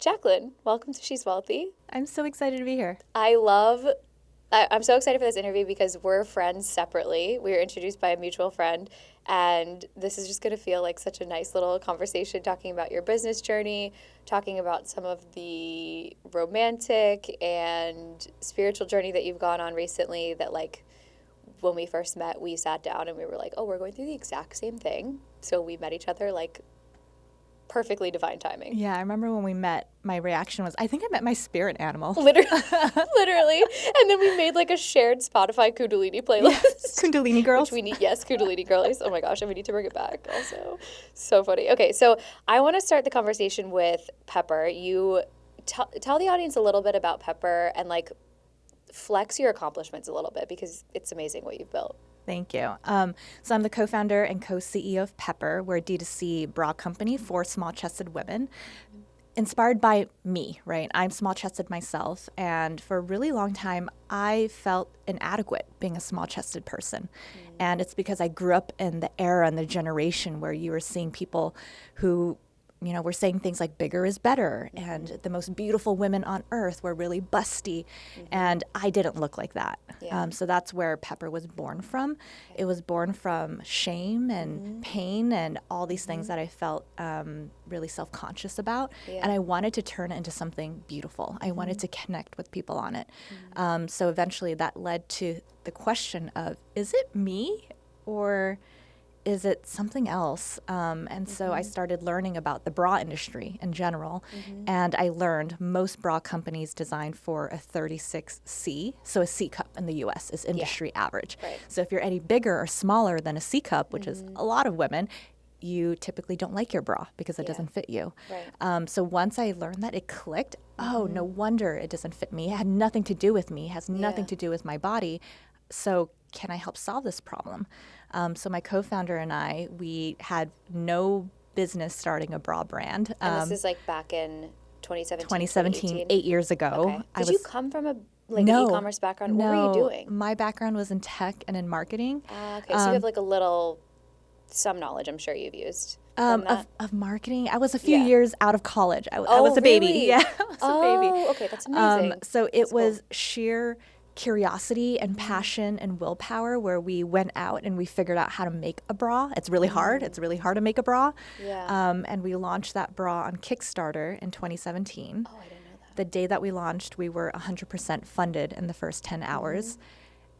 Jaclyn, welcome to She's Wealthy. I'm so excited to be here. I'm so excited for this interview because we're friends separately. We were introduced by a mutual friend, and this is just going to feel like such a nice little conversation talking about your business journey, talking about some of the romantic and spiritual journey that you've gone on recently that, like, when we first met, we sat down and we were like, oh, we're going through the exact same thing. So we met each other, like, perfectly divine timing. Yeah, I remember when we met, my reaction was, I think I met my spirit animal. Literally. And then we made like a shared Spotify Kundalini playlist. Yes. Kundalini girls. Which we need, yes, Kundalini girlies. Oh my gosh, and we need to bring it back also. So funny. Okay, so I want to start the conversation with Pepper. You tell the audience a little bit about Pepper and like flex your accomplishments a little bit because it's amazing what you've built. Thank you. So I'm the co-founder and co-CEO of Pepper. We're a D2C bra company for small-chested women. Inspired by me, right? I'm small-chested myself, and for a really long time, I felt inadequate being a small-chested person. And it's because I grew up in the era and the generation where you were seeing people who, you know, we're saying things like bigger is better, and the most beautiful women on earth were really busty, and I didn't look like that. Yeah. So that's where Pepper was born from. It was born from shame and pain and all these things that I felt really self-conscious about, and I wanted to turn it into something beautiful. I wanted to connect with people on it. So eventually that led to the question of, is it me or is it something else? And so I started learning about the bra industry in general, and I learned most bra companies design for a 36C, so a C cup in the US is industry average. Right. So if you're any bigger or smaller than a C cup, which is a lot of women, you typically don't like your bra because it doesn't fit you. Right. So once I learned that, it clicked. Oh, no wonder it doesn't fit me. It had nothing to do with me. It has nothing to do with my body. So can I help solve this problem? So my co-founder and I, we had no business starting a bra brand. And this is like back in 2017, 2017, 8 years ago. Okay. Did you come from an e-commerce background? What were you doing? My background was in tech and in marketing. Okay, so you have like some knowledge I'm sure you've used. Of marketing. I was a few years out of college. I was a really? baby. Yeah, I was a baby. Oh, okay, that's amazing. So it was sheer curiosity and passion and willpower where we went out and we figured out how to make a bra. It's really hard. It's really hard to make a bra. Yeah. And we launched that bra on Kickstarter in 2017. Oh, I didn't know that. The day that we launched, we were 100% funded in the first 10 hours.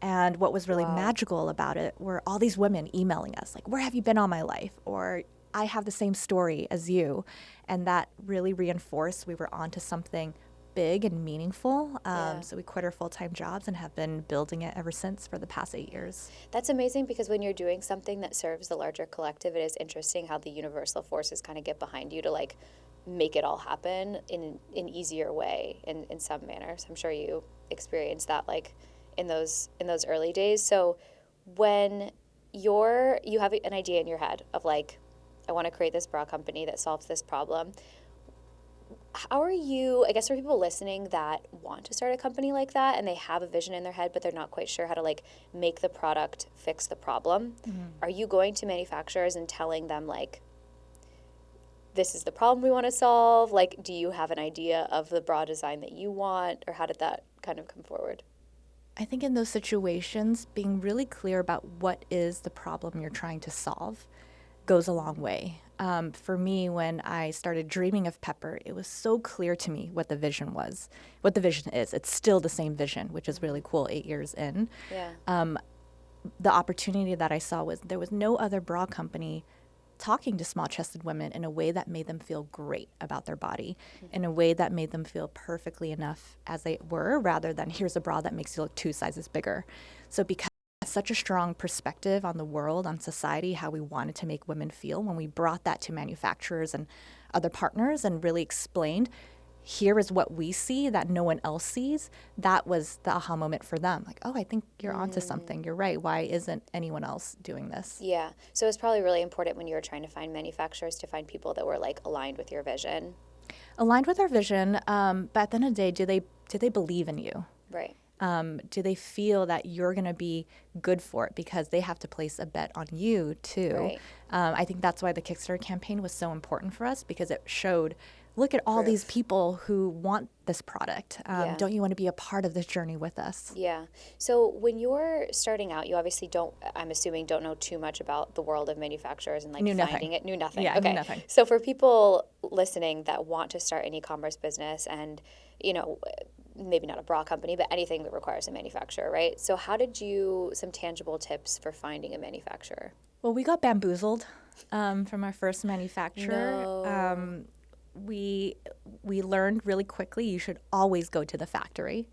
And what was really magical about it were all these women emailing us, like, where have you been all my life? Or I have the same story as you. And that really reinforced we were onto something big and meaningful. So we quit our full-time jobs and have been building it ever since for the past 8 years. That's amazing because when you're doing something that serves the larger collective, it is interesting how the universal forces kind of get behind you to like make it all happen in an easier way in some manner. So I'm sure you experienced that like in those early days. So when you have an idea in your head of like, I want to create this bra company that solves this problem, how are you, I guess for people listening that want to start a company like that and they have a vision in their head, but they're not quite sure how to like make the product fix the problem, are you going to manufacturers and telling them like, this is the problem we want to solve? Like, do you have an idea of the bra design that you want, or how did that kind of come forward? I think in those situations, being really clear about what is the problem you're trying to solve goes a long way. For me, when I started dreaming of Pepper, it was so clear to me what the vision was, what the vision is. It's still the same vision, which is really cool 8 years in. Yeah. The opportunity that I saw was there was no other bra company talking to small-chested women in a way that made them feel great about their body, in a way that made them feel perfectly enough as they were, rather than here's a bra that makes you look 2 sizes bigger. So because such a strong perspective on the world, on society, how we wanted to make women feel, when we brought that to manufacturers and other partners and really explained, here is what we see that no one else sees, that was the aha moment for them. Like, oh, I think you're onto something. You're right. Why isn't anyone else doing this? Yeah. So it's probably really important when you were trying to find manufacturers to find people that were like aligned with your vision. Aligned with our vision, but at the end of the day, do they believe in you? Right. Do they feel that you're going to be good for it because they have to place a bet on you too? Right. I think that's why the Kickstarter campaign was so important for us, because it showed look at all these Proof. people who want this product. Yeah. Don't you want to be a part of this journey with us? Yeah. So when you're starting out, you obviously don't, I'm assuming, don't know too much about the world of manufacturers and like Knew nothing. finding it. Knew nothing. Yeah, knew Okay. nothing. So for people listening that want to start an e-commerce business and, you know, maybe not a bra company, but anything that requires a manufacturer, right? So how did you, some tangible tips for finding a manufacturer? Well, we got bamboozled from our first manufacturer. No. We learned really quickly you should always go to the factory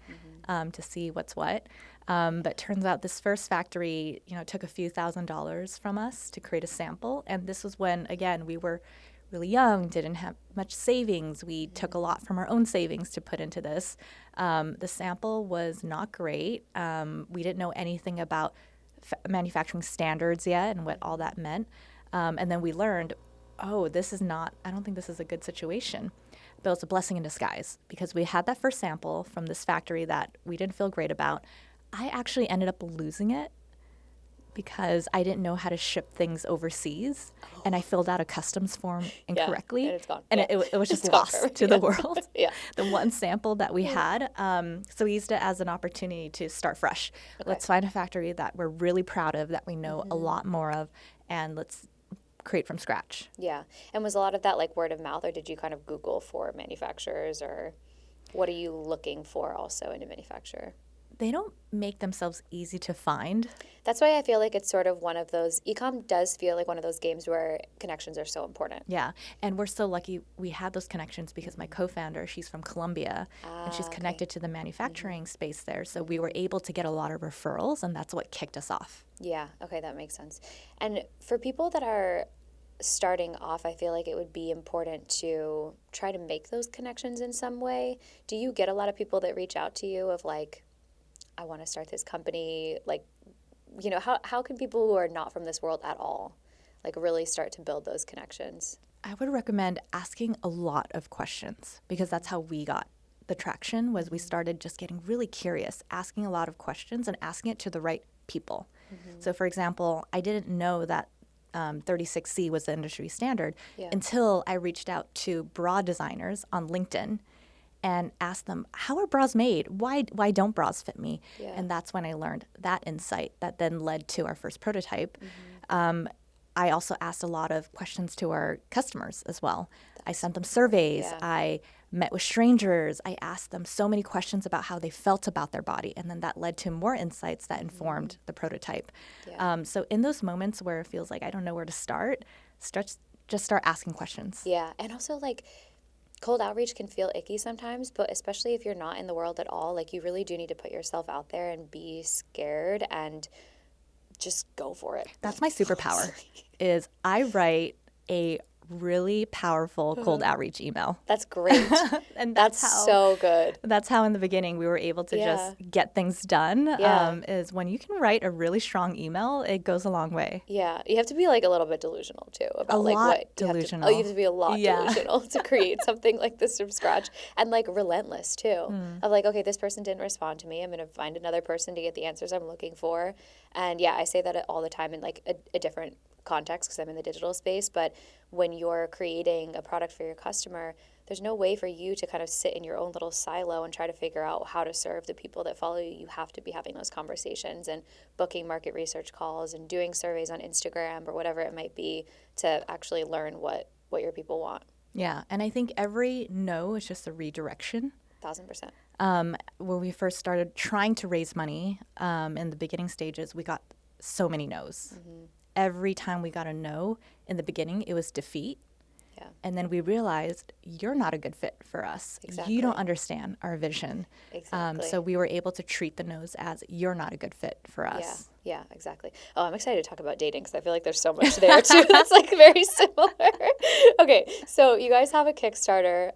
to see what's what. But turns out this first factory, took a few $1,000s from us to create a sample. And this was when, again, we were really young, didn't have much savings. We took a lot from our own savings to put into this. The sample was not great. We didn't know anything about manufacturing standards yet and what all that meant. And then we learned, I don't think this is a good situation. But it's a blessing in disguise because we had that first sample from this factory that we didn't feel great about. I actually ended up losing it because I didn't know how to ship things overseas, and I filled out a customs form incorrectly, and it's gone. And Yeah. it was just It's gone lost forever. to the world. Yeah. The one sample that we had. So we used it as an opportunity to start fresh. Okay. Let's find a factory that we're really proud of, that we know a lot more of, and let's create from scratch. Yeah. And was a lot of that like word of mouth, or did you kind of Google for manufacturers, or what are you looking for also in a manufacturer? They don't make themselves easy to find. That's why I feel like it's sort of one of those, e-com does feel like one of those games where connections are so important. Yeah, and we're so lucky we had those connections because my co-founder, she's from Colombia, and she's connected to the manufacturing space there. So we were able to get a lot of referrals, and that's what kicked us off. Yeah. Okay. That makes sense. And for people that are starting off, I feel like it would be important to try to make those connections in some way. Do you get a lot of people that reach out to you of like, I want to start this company? Like, how can people who are not from this world at all, like, really start to build those connections? I would recommend asking a lot of questions because that's how we got the traction. Was we started just getting really curious, asking a lot of questions and asking it to the right people. So for example, I didn't know that 36C was the industry standard until I reached out to bra designers on LinkedIn and asked them, how are bras made? Why don't bras fit me? Yeah. And that's when I learned that insight that then led to our first prototype. I also asked a lot of questions to our customers as well. I sent them surveys. Yeah. I met with strangers. I asked them so many questions about how they felt about their body. And then that led to more insights that informed the prototype. Yeah. So in those moments where it feels like I don't know where to start, just start asking questions. Yeah. And also, like, cold outreach can feel icky sometimes, but especially if you're not in the world at all, like, you really do need to put yourself out there and be scared and just go for it. That's my superpower, is I write a really powerful cold outreach email. That's great. And That's so good. That's how in the beginning we were able to just get things done. Yeah. Is when you can write a really strong email, it goes a long way. Yeah, you have to be like a little bit delusional too about A like lot what delusional. You have to be a lot Yeah. delusional to create something like this from scratch, and like relentless too. Of like, okay, this person didn't respond to me. I'm gonna find another person to get the answers I'm looking for. And yeah, I say that all the time in like a different context because I'm in the digital space. But when you're creating a product for your customer, there's no way for you to kind of sit in your own little silo and try to figure out how to serve the people that follow you. You have to be having those conversations and booking market research calls and doing surveys on Instagram or whatever it might be to actually learn what your people want. Yeah, and I think every no is just a redirection. 1,000%. When we first started trying to raise money in the beginning stages, we got so many no's. Every time we got a no in the beginning, it was defeat. Yeah. And then we realized you're not a good fit for us. Exactly. You don't understand our vision. Exactly. So we were able to treat the no's as you're not a good fit for Yeah, us. yeah, exactly. Oh, I'm excited to talk about dating because I feel like there's so much there too that's like very similar. Okay, so you guys have a Kickstarter.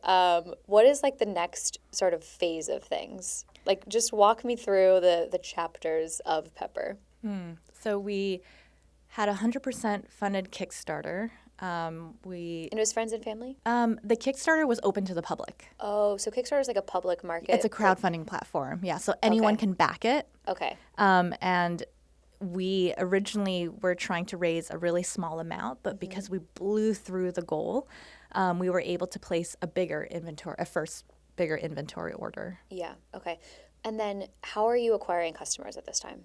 What is like the next sort of phase of things? Like, just walk me through the chapters of Pepper. So we had a 100% funded Kickstarter. And it was friends and family? The Kickstarter was open to the public. Oh, so Kickstarter is like a public market. It's a crowdfunding platform. Yeah, so anyone can back it. Okay. And we originally were trying to raise a really small amount, but because we blew through the goal, we were able to place a first bigger inventory order. Yeah. Okay. And then how are you acquiring customers at this time?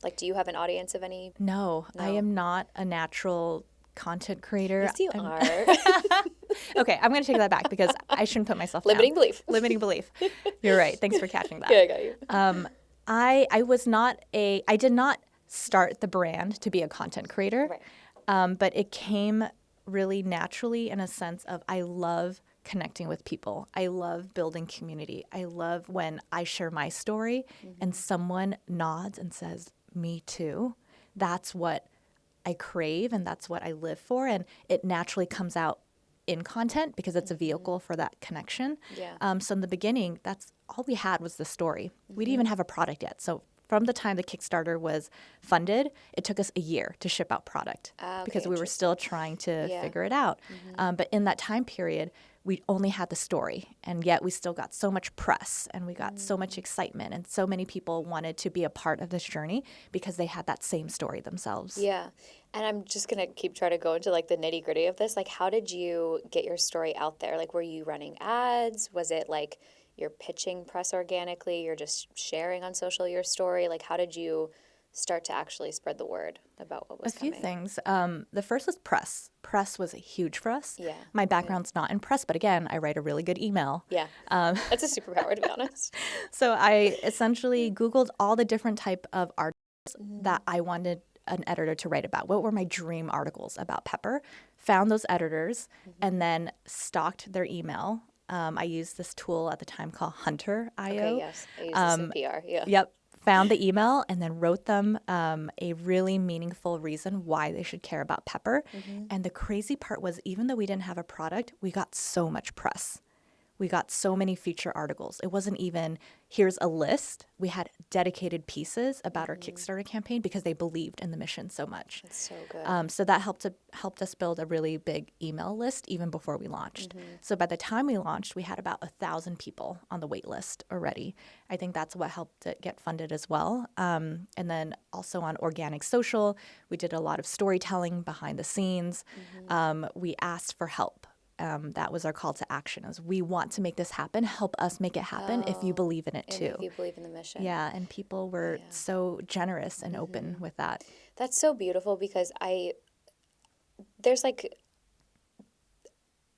Like, do you have an audience of any? No, I No. am not a natural content creator. Yes, you are. Okay, I'm going to take that back because I shouldn't put myself Limiting down. belief. Limiting belief. You're right. Thanks for catching that. Yeah, I got you. I did not start the brand to be a content creator, Right. but it came really naturally in a sense of I love connecting with people. I love building community. I love when I share my story and someone nods and says, "Me too." That's what I crave and that's what I live for. And it naturally comes out in content because it's a vehicle for that connection. Yeah. So in the beginning, that's all we had was the story. We didn't even have a product yet. So from the time the Kickstarter was funded, it took us a year to ship out product because we were still trying to figure it out. But in that time period, we only had the story, and yet we still got so much press and we got so much excitement, and so many people wanted to be a part of this journey because they had that same story themselves. Yeah. And I'm just going to keep trying to go into like the nitty gritty of this. Like, how did you get your story out there? Like, were you running ads? Was it like you're pitching press organically? You're just sharing on social your story? Like, how did you start to actually spread the word about what was A few coming? things. The first was press. Press was huge for us. Yeah. My background's not in press, but again, I write a really good email. Yeah. That's a superpower, to be honest. So I essentially Googled all the different type of articles that I wanted an editor to write about. What were my dream articles about pepper? Found those editors and then stalked their email. I used this tool at the time called Hunter.io. Okay, yes. I use this in PR. Yeah. Yep. Found the email and then wrote them a really meaningful reason why they should care about pepper. And the crazy part was, even though we didn't have a product, we got so much press. We got so many feature articles. It wasn't even, here's a list. We had dedicated pieces about our Kickstarter campaign because they believed in the mission so much. That's so good. So that helped us build a really big email list even before we launched. So by the time we launched, we had about 1,000 people on the wait list already. I think that's what helped it get funded as well. And then also on organic social, we did a lot of storytelling behind the scenes. We asked for help. That was our call to action, is we want to make this happen. Help us make it happen if you believe in it too. If you believe in the mission. Yeah, and people were so generous and open with that. That's so beautiful because there's like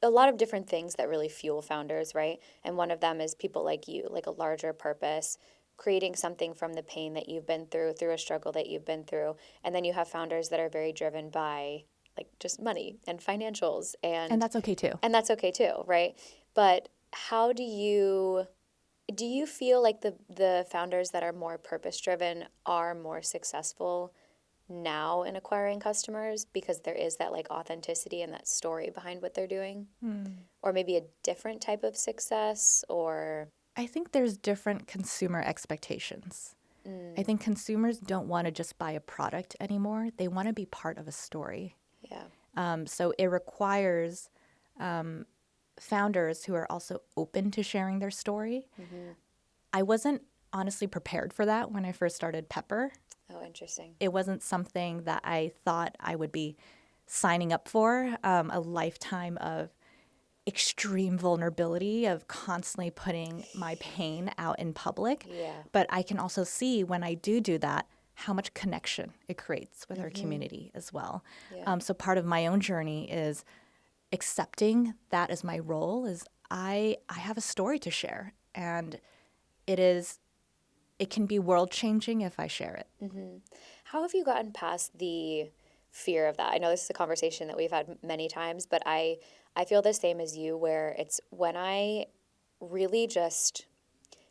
a lot of different things that really fuel founders, right? And one of them is people like you, like a larger purpose, creating something from the pain that you've been through a struggle that you've been through. And then you have founders that are very driven by like just money and financials, And that's okay too. and that's okay too, right? But how do you feel like the founders that are more purpose driven are more successful now in acquiring customers because there is that like authenticity and that story behind what they're doing? Or maybe a different type of success? Or I think there's different consumer expectations. I think consumers don't want to just buy a product anymore. They want to be part of a story. yeah. So it requires founders who are also open to sharing their story. I wasn't honestly prepared for that when I first started Pepper. Oh, interesting. It wasn't something that I thought I would be signing up for, a lifetime of extreme vulnerability, of constantly putting my pain out in public. Yeah. But I can also see when I do that, how much connection it creates with our community as well. Yeah. So part of my own journey is accepting that as my role, is I have a story to share, and it can be world changing if I share it. How have you gotten past the fear of that? I know this is a conversation that we've had many times, but I feel the same as you, where it's when I really just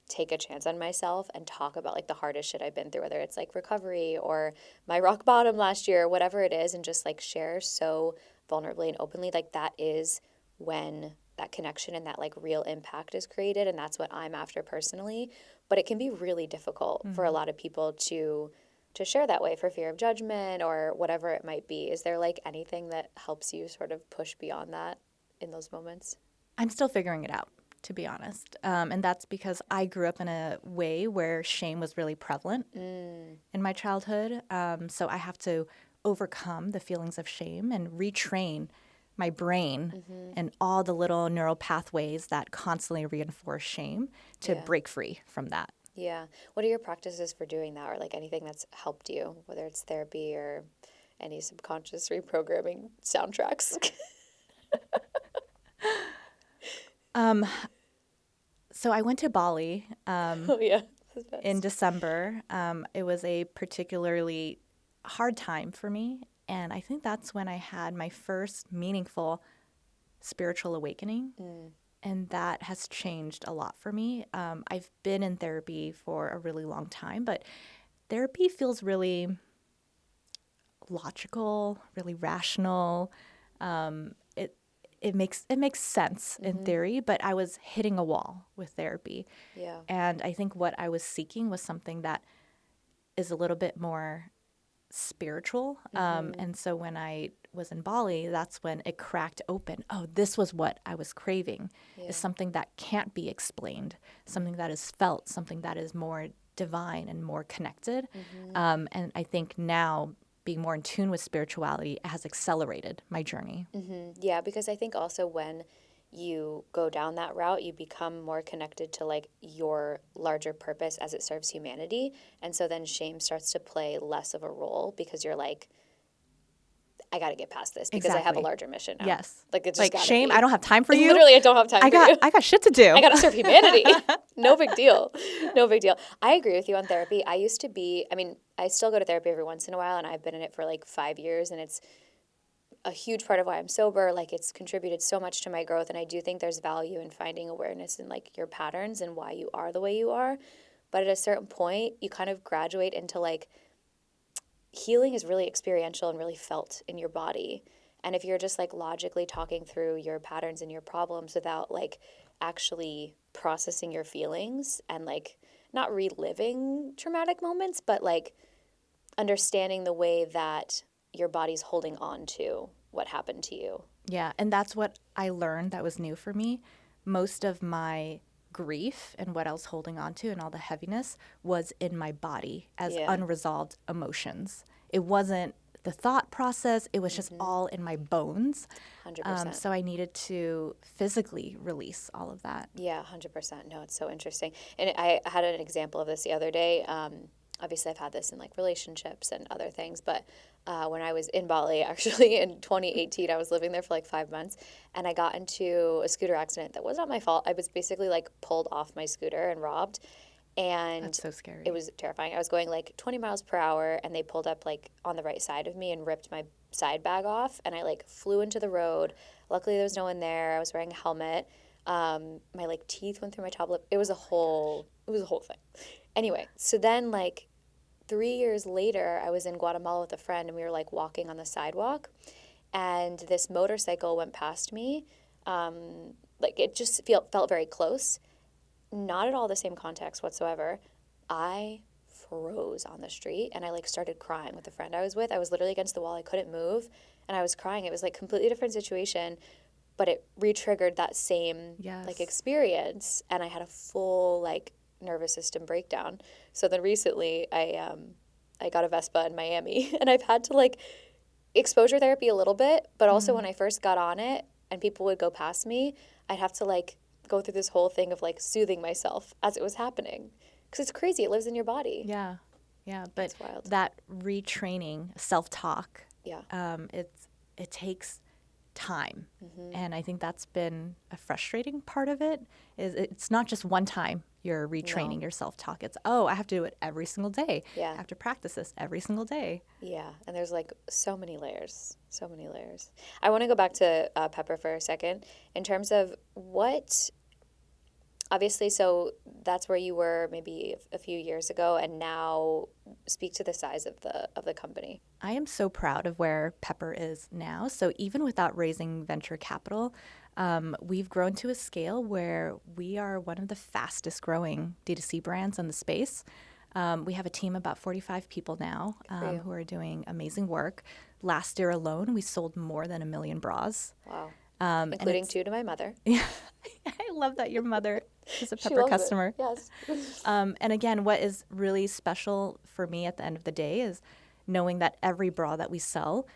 take a chance on myself and talk about like the hardest shit I've been through, whether it's like recovery or my rock bottom last year, or whatever it is, and just like share so vulnerably and openly, like that is when that connection and that like real impact is created. And that's what I'm after personally. But it can be really difficult for a lot of people to share that way for fear of judgment or whatever it might be. Is there like anything that helps you sort of push beyond that in those moments? I'm still figuring it out, to be honest. And that's because I grew up in a way where shame was really prevalent in my childhood. So I have to overcome the feelings of shame and retrain my brain and all the little neural pathways that constantly reinforce shame to break free from that. Yeah. What are your practices for doing that, or like anything that's helped you, whether it's therapy or any subconscious reprogramming soundtracks? So I went to Bali Oh, yeah. in December. It was a particularly hard time for me. And I think that's when I had my first meaningful spiritual awakening. And that has changed a lot for me. I've been in therapy for a really long time, but therapy feels really logical, really rational. It makes sense in theory, but I was hitting a wall with therapy. Yeah. And I think what I was seeking was something that is a little bit more spiritual. And so when I was in Bali, that's when it cracked open. Oh, this was what I was craving, is something that can't be explained, something that is felt, something that is more divine and more connected. And I think now being more in tune with spirituality has accelerated my journey. Yeah, because I think also when you go down that route, you become more connected to like your larger purpose as it serves humanity. And so then shame starts to play less of a role because you're like, I got to get past this because I have a larger mission now. Yes. Like it's just Like gotta shame, be. I don't have time for you. Literally, I don't have time for you. I got shit to do. I got to serve humanity. No big deal. No big deal. I agree with you on therapy. I used to be, I mean, I still go to therapy every once in a while, and I've been in it for like 5 years, and it's a huge part of why I'm sober. Like it's contributed so much to my growth, and I do think there's value in finding awareness in like your patterns and why you are the way you are. But at a certain point, you kind of graduate into like healing is really experiential and really felt in your body. And if you're just like logically talking through your patterns and your problems without like actually processing your feelings and like not reliving traumatic moments, but like understanding the way that your body's holding on to what happened to you. Yeah, and that's what I learned that was new for me. Most of my grief and what I was holding on to and all the heaviness was in my body as unresolved emotions. It wasn't the thought process, it was just all in my bones. 100%. So I needed to physically release all of that. Yeah, 100%. No, it's so interesting. And I had an example of this the other day. Obviously, I've had this in like relationships and other things, but when I was in Bali, actually in 2018, I was living there for like 5 months, and I got into a scooter accident that was not my fault. I was basically like pulled off my scooter and robbed, and That's so scary. it was terrifying. I was going like 20 miles per hour, and they pulled up like on the right side of me and ripped my side bag off, and I like flew into the road. Luckily, there was no one there. I was wearing a helmet. My like teeth went through my top lip. It was a whole thing. Anyway, so then like 3 years later, I was in Guatemala with a friend, and we were like walking on the sidewalk, and this motorcycle went past me. Like it just felt very close. Not at all the same context whatsoever. I froze on the street, and I like started crying with the friend I was with. I was literally against the wall. I couldn't move, and I was crying. It was like completely different situation, but it re-triggered that same like experience, and I had a full like nervous system breakdown. So then recently I got a Vespa in Miami, and I've had to like exposure therapy a little bit, but also when I first got on it and people would go past me, I'd have to like go through this whole thing of like soothing myself as it was happening, because it's crazy. It lives in your body. Yeah, but It's wild. that retraining self-talk, Yeah. it takes time, and I think that's been a frustrating part of it. Is it's not just one time you're retraining your self-talk. It's I have to do it every single day. Yeah. I have to practice this every single day. Yeah, and there's like so many layers. I want to go back to Pepper for a second in terms of what, obviously, so that's where you were maybe a few years ago, and now speak to the size of the company. I am so proud of where Pepper is now. So even without raising venture capital, we've grown to a scale where we are one of the fastest growing D2C brands in the space. We have a team of about 45 people now who are doing amazing work. Last year alone, we sold more than 1 million bras. Wow. Including 2 to my mother. Yeah, I love that your mother is a She Pepper loves customer. it. Yes. And again, what is really special for me at the end of the day is knowing that every bra that we sell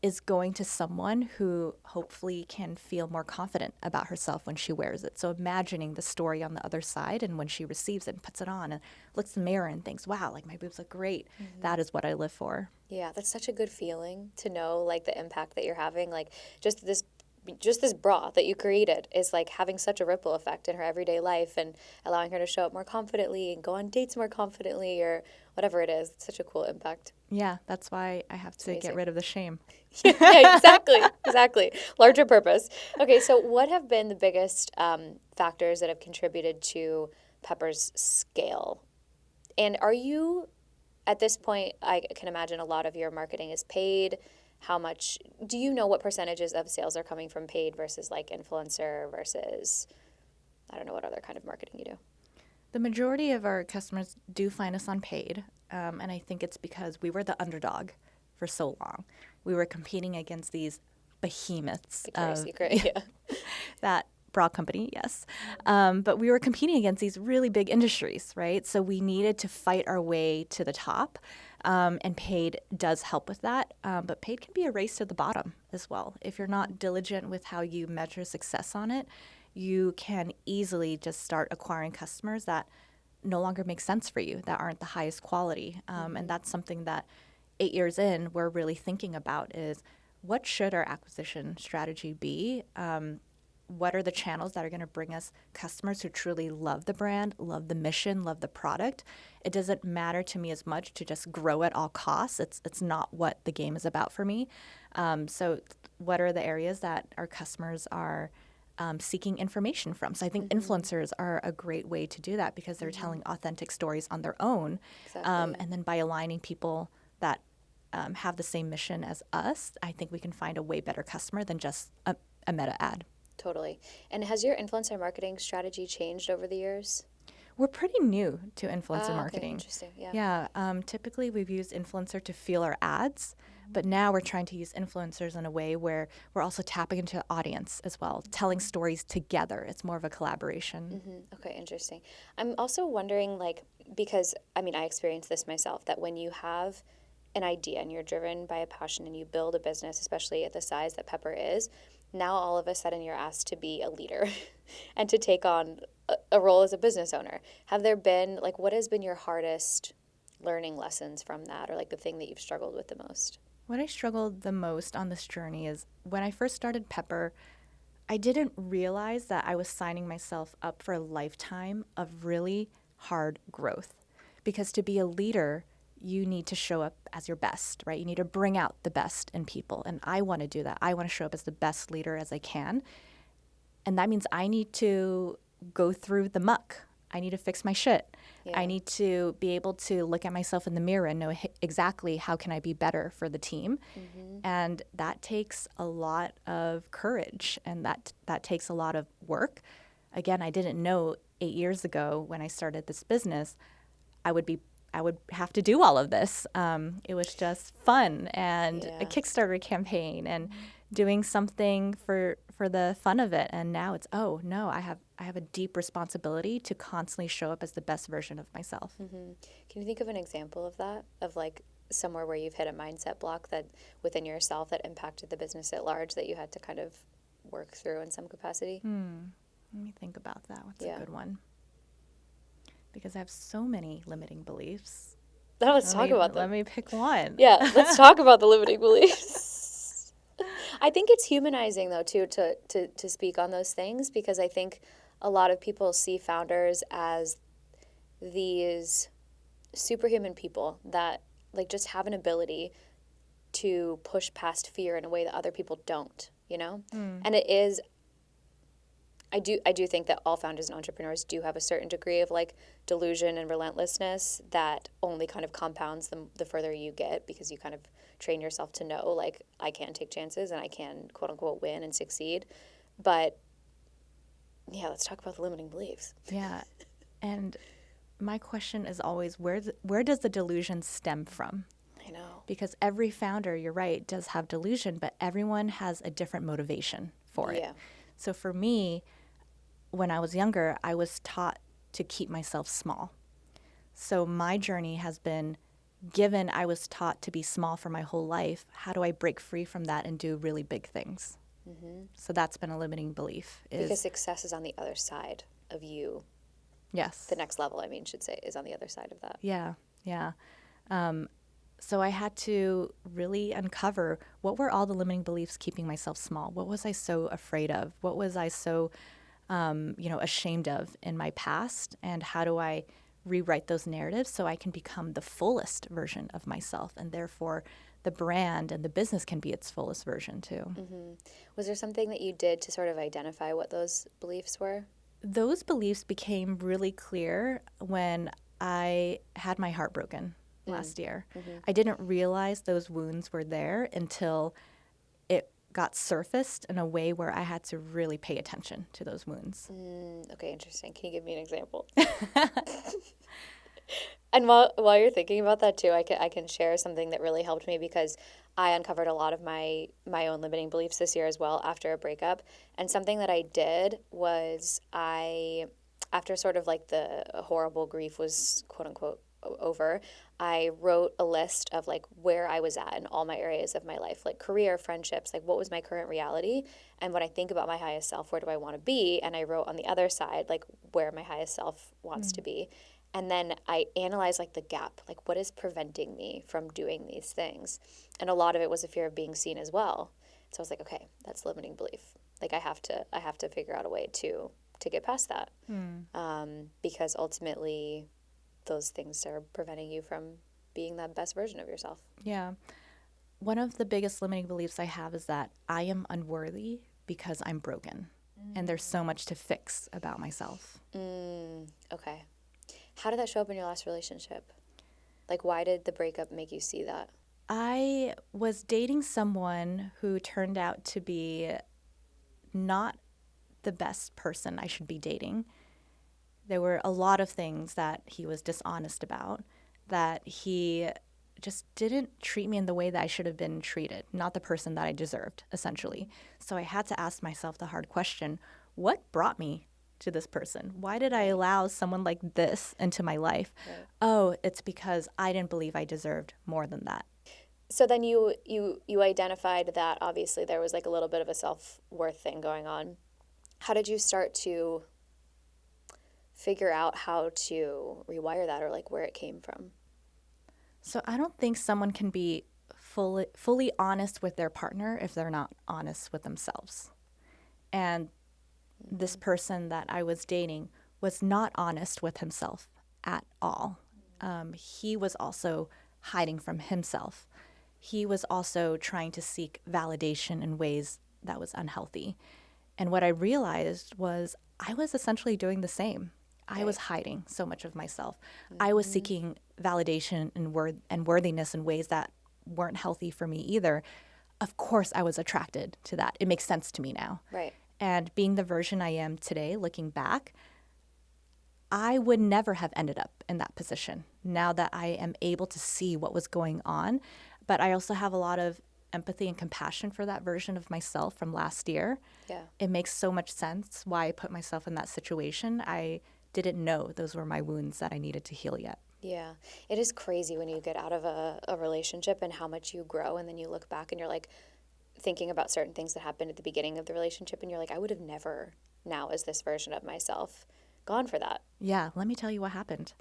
is going to someone who hopefully can feel more confident about herself when she wears it. So imagining the story on the other side, and when she receives it and puts it on and looks in the mirror and thinks, wow, like my boobs look great. That is what I live for. Yeah, that's such a good feeling to know like the impact that you're having. Like just this bra that you created is like having such a ripple effect in her everyday life and allowing her to show up more confidently and go on dates more confidently or whatever it is. It's such a cool impact. Yeah, that's why I have to get amazing. rid of the shame. Yeah, exactly. Larger purpose. Okay, so what have been the biggest factors that have contributed to Pepper's scale? And are you, at this point, I can imagine a lot of your marketing is paid. How much, do you know what percentages of sales are coming from paid versus like influencer versus, I don't know what other kind of marketing you do? The majority of our customers do find us on paid, and I think it's because we were the underdog for so long. We were competing against these behemoths Victoria's of Secret, yeah. that bra company, yes. But we were competing against these really big industries, right? So we needed to fight our way to the top, and paid does help with that. But paid can be a race to the bottom as well. If you're not diligent with how you measure success on it, you can easily just start acquiring customers that no longer make sense for you, that aren't the highest quality. And that's something that 8 years in, we're really thinking about is what should our acquisition strategy be? What are the channels that are going to bring us customers who truly love the brand, love the mission, love the product? It doesn't matter to me as much to just grow at all costs. It's not what the game is about for me. So what are the areas that our customers are seeking information from? So I think influencers are a great way to do that because they're telling authentic stories on their own. Exactly. And then by aligning people that have the same mission as us, I think we can find a way better customer than just a meta ad. Totally. And has your influencer marketing strategy changed over the years? We're pretty new to influencer Okay, marketing. interesting. Yeah. Yeah. Typically, we've used influencer to fuel our ads, but now we're trying to use influencers in a way where we're also tapping into the audience as well, telling stories together. It's more of a collaboration. Okay, interesting. I'm also wondering, like, because I mean, I experienced this myself, that when you have an idea and you're driven by a passion and you build a business, especially at the size that Pepper is, now all of a sudden you're asked to be a leader and to take on a role as a business owner. Have there been, like, what has been your hardest learning lessons from that, or like the thing that you've struggled with the most? What I struggled the most on this journey is when I first started Pepper, I didn't realize that I was signing myself up for a lifetime of really hard growth. Because to be a leader, you need to show up as your best, right? You need to bring out the best in people. And I want to do that. I want to show up as the best leader as I can. And that means I need to go through the muck. I need to fix my shit. Yeah. I need to be able to look at myself in the mirror and know exactly how can I be better for the team. And that takes a lot of courage, and that takes a lot of work. Again, I didn't know 8 years ago when I started this business, I would have to do all of this. It was just fun and a Kickstarter campaign and doing something for the fun of it. And now it's, oh no, I have a deep responsibility to constantly show up as the best version of myself. Can you think of an example of that, of like somewhere where you've hit a mindset block that within yourself that impacted the business at large that you had to kind of work through in some capacity? Let me think about that. What's a good one? Because I have so many limiting beliefs. Let's talk about them. Let me pick one. Yeah, let's talk about the limiting beliefs. I think it's humanizing, though, too, to speak on those things, because I think a lot of people see founders as these superhuman people that like just have an ability to push past fear in a way that other people don't, you know? And it is, I do think that all founders and entrepreneurs do have a certain degree of like delusion and relentlessness that only kind of compounds the further you get, because you kind of train yourself to know like I can take chances and I can quote unquote win and succeed. But yeah, let's talk about the limiting beliefs. Yeah. And my question is always, where does the delusion stem from? I know. Because every founder, you're right, does have delusion, but everyone has a different motivation for it. Yeah. So for me, when I was younger, I was taught to keep myself small. So my journey has been given I was taught to be small for my whole life, how do I break free from that and do really big things? So that's been a limiting belief. Because success is on the other side of you. Yes. The next level, should say, is on the other side of that. Yeah, yeah. So I had to really uncover what were all the limiting beliefs keeping myself small? What was I so afraid of? What was I so, ashamed of in my past? And how do I rewrite those narratives so I can become the fullest version of myself? And therefore, the brand and the business can be its fullest version too. Was there something that you did to sort of identify what those beliefs were? Those beliefs became really clear when I had my heart broken last year. I didn't realize those wounds were there until it got surfaced in a way where I had to really pay attention to those wounds. Okay, interesting. Can you give me an example? And while you're thinking about that too, I can share something that really helped me, because I uncovered a lot of my own limiting beliefs this year as well after a breakup. And something that I did was after sort of like the horrible grief was quote unquote over, I wrote a list of like where I was at in all my areas of my life, like career, friendships, like what was my current reality. And when I think about my highest self, where do I want to be? And I wrote on the other side, like where my highest self wants to be. And then I analyzed like the gap, like what is preventing me from doing these things? And a lot of it was a fear of being seen as well. So I was like, okay, that's limiting belief. Like I have to figure out a way to get past that, because ultimately those things are preventing you from being that best version of yourself. Yeah. One of the biggest limiting beliefs I have is that I am unworthy because I'm broken. And there's so much to fix about myself. Okay. How did that show up in your last relationship? Like, why did the breakup make you see that? I was dating someone who turned out to be not the best person I should be dating. There were a lot of things that he was dishonest about, that he just didn't treat me in the way that I should have been treated, not the person that I deserved, essentially. So I had to ask myself the hard question, what brought me to this person? Why did I allow someone like this into my life? Right. Oh, it's because I didn't believe I deserved more than that. So then you identified that obviously there was like a little bit of a self-worth thing going on. How did you start to figure out how to rewire that, or like where it came from? So I don't think someone can be fully honest with their partner if they're not honest with themselves. And this person that I was dating was not honest with himself at all. He was also hiding from himself. He was also trying to seek validation in ways that was unhealthy. And what I realized was I was essentially doing the same. I was hiding so much of myself. I was seeking validation and worthiness in ways that weren't healthy for me either. Of course, I was attracted to that. It makes sense to me now. Right. And being the version I am today, looking back, I would never have ended up in that position now that I am able to see what was going on. But I also have a lot of empathy and compassion for that version of myself from last year. Yeah. It makes so much sense why I put myself in that situation. I didn't know those were my wounds that I needed to heal yet. Yeah. It is crazy when you get out of a relationship and how much you grow, and then you look back and you're like thinking about certain things that happened at the beginning of the relationship, and you're like, I would have never, now as this version of myself, gone for that. Yeah, let me tell you what happened.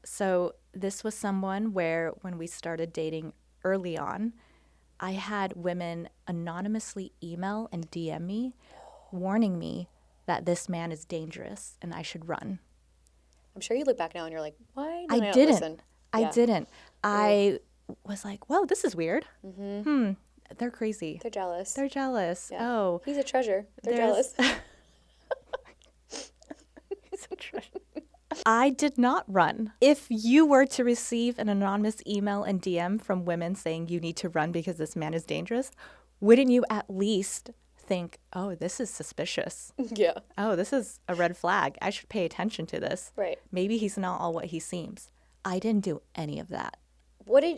So this was someone where when we started dating early on, I had women anonymously email and DM me, warning me that this man is dangerous and I should run. I'm sure you look back now and you're like, why did I not didn't. listen? I Yeah. didn't. I was like, whoa, this is weird. They're crazy. They're jealous. They're jealous. Yeah. Oh, He's a treasure. They're there's- jealous. It's a treasure. I did not run. If you were to receive an anonymous email and DM from women saying you need to run because this man is dangerous, wouldn't you at least think, oh, this is suspicious? Yeah. Oh, this is a red flag. I should pay attention to this. Right. Maybe he's not all what he seems. I didn't do any of that.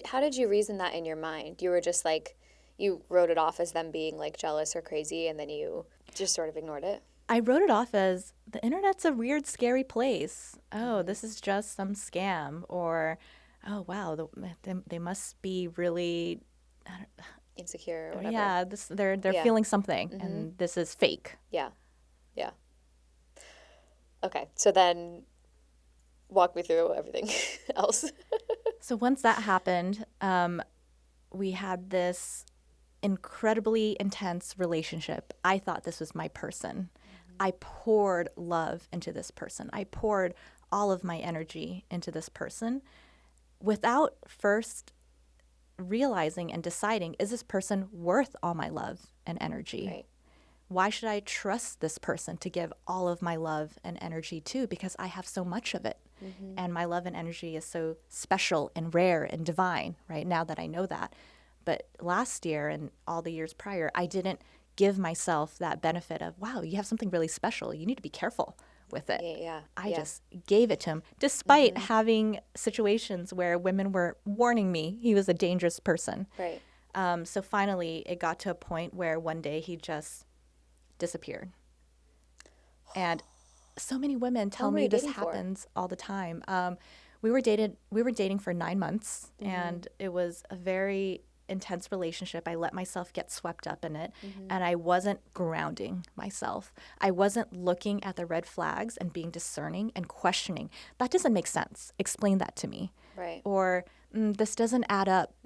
How did you reason that in your mind? You were just like, you wrote it off as them being like jealous or crazy, and then you just sort of ignored it? I wrote it off as the internet's a weird, scary place. Oh, this is just some scam. Or, oh, wow, they must be really, Insecure or whatever. yeah, they're Yeah. feeling something, and this is fake. Yeah. Yeah. Okay. So then walk me through everything else. So once that happened, we had this incredibly intense relationship. I thought this was my person. I poured love into this person. I poured all of my energy into this person without first realizing and deciding, is this person worth all my love and energy? Right. Why should I trust this person to give all of my love and energy to? Because I have so much of it. And my love and energy is so special and rare and divine, right? Now that I know that. But last year and all the years prior, I didn't give myself that benefit of, wow, you have something really special. You need to be careful with it. Yeah. I just gave it to him, despite having situations where women were warning me he was a dangerous person. Right. So finally, it got to a point where one day he just disappeared. And so many women tell long were me you this dating for? happens all the time. We were dating for 9 months, and it was a very intense relationship. I let myself get swept up in it, and I wasn't grounding myself. I wasn't looking at the red flags and being discerning and questioning. That doesn't make sense. Explain that to me. Right. Or this doesn't add up.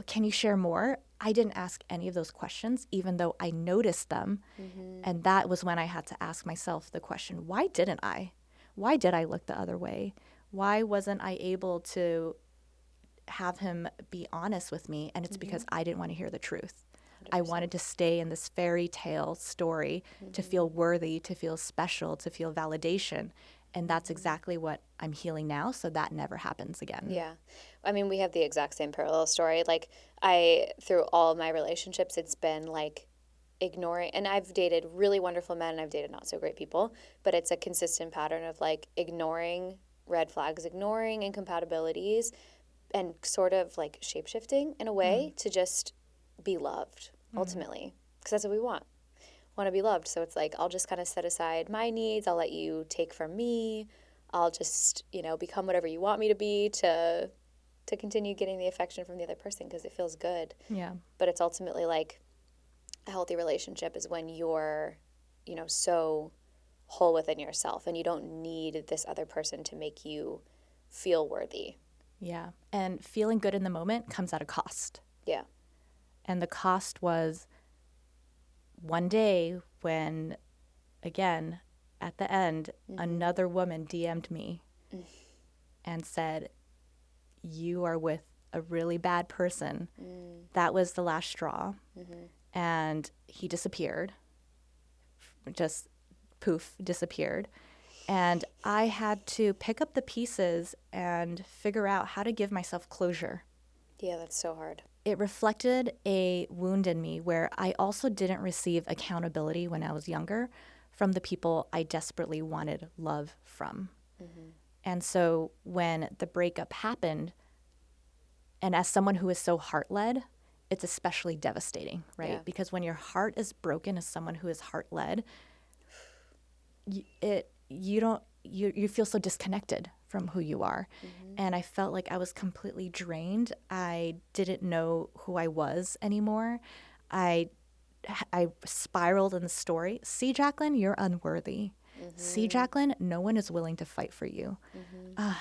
Can you share more? I didn't ask any of those questions, even though I noticed them. And that was when I had to ask myself the question, why didn't I? Why did I look the other way? Why wasn't I able to have him be honest with me? And it's because I didn't want to hear the truth. 100%. I wanted to stay in this fairy tale story to feel worthy, to feel special, to feel validation. And that's exactly what I'm healing now, so that never happens again. Yeah. I mean, we have the exact same parallel story. Like, through all of my relationships, it's been like ignoring, and I've dated really wonderful men and I've dated not so great people, but it's a consistent pattern of like ignoring red flags, ignoring incompatibilities, and sort of like shape-shifting in a way to just be loved ultimately, because that's what we want to be loved. So it's like, I'll just kind of set aside my needs. I'll let you take from me. I'll just, become whatever you want me to be to continue getting the affection from the other person because it feels good. Yeah. But it's ultimately like a healthy relationship is when you're, so whole within yourself and you don't need this other person to make you feel worthy. Yeah. And feeling good in the moment comes at a cost. Yeah. And the cost was one day when, again, at the end, another woman DM'd me and said, you are with a really bad person. That was the last straw. And he disappeared. Just poof, disappeared. And I had to pick up the pieces and figure out how to give myself closure. Yeah, that's so hard. It reflected a wound in me where I also didn't receive accountability when I was younger from the people I desperately wanted love from. And so when the breakup happened, and as someone who is so heart-led, it's especially devastating, right? Yeah. Because when your heart is broken as someone who is heart-led, you feel so disconnected from who you are. And I felt like I was completely drained. I didn't know who I was anymore. I spiraled in the story. See, Jaclyn, you're unworthy. See, Jaclyn, no one is willing to fight for you.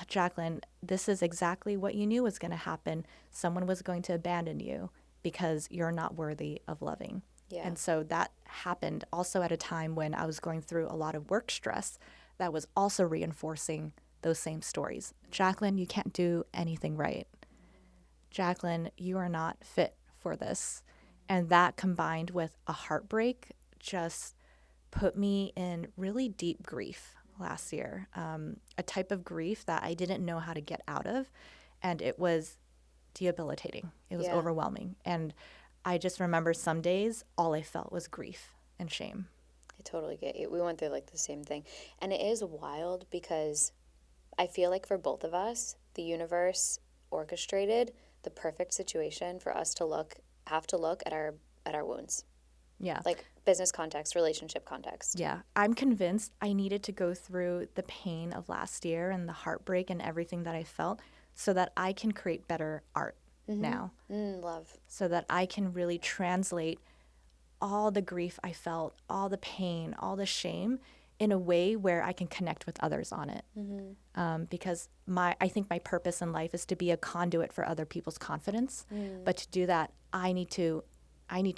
Jaclyn, this is exactly what you knew was going to happen. Someone was going to abandon you because you're not worthy of loving. Yeah. And so that happened also at a time when I was going through a lot of work stress that was also reinforcing those same stories. Jaclyn, you can't do anything right. Jaclyn, you are not fit for this. And that combined with a heartbreak just put me in really deep grief last year, a type of grief that I didn't know how to get out of. And it was debilitating. It was overwhelming. And I just remember some days all I felt was grief and shame. I totally get you. We went through like the same thing. And it is wild because I feel like for both of us, the universe orchestrated the perfect situation for us to have to look at our wounds. Yeah. Like business context, relationship context. Yeah. I'm convinced I needed to go through the pain of last year and the heartbreak and everything that I felt so that I can create better art now. Love. So that I can really translate all the grief I felt, all the pain, all the shame in a way where I can connect with others on it. Because I think my purpose in life is to be a conduit for other people's confidence. But to do that, I need to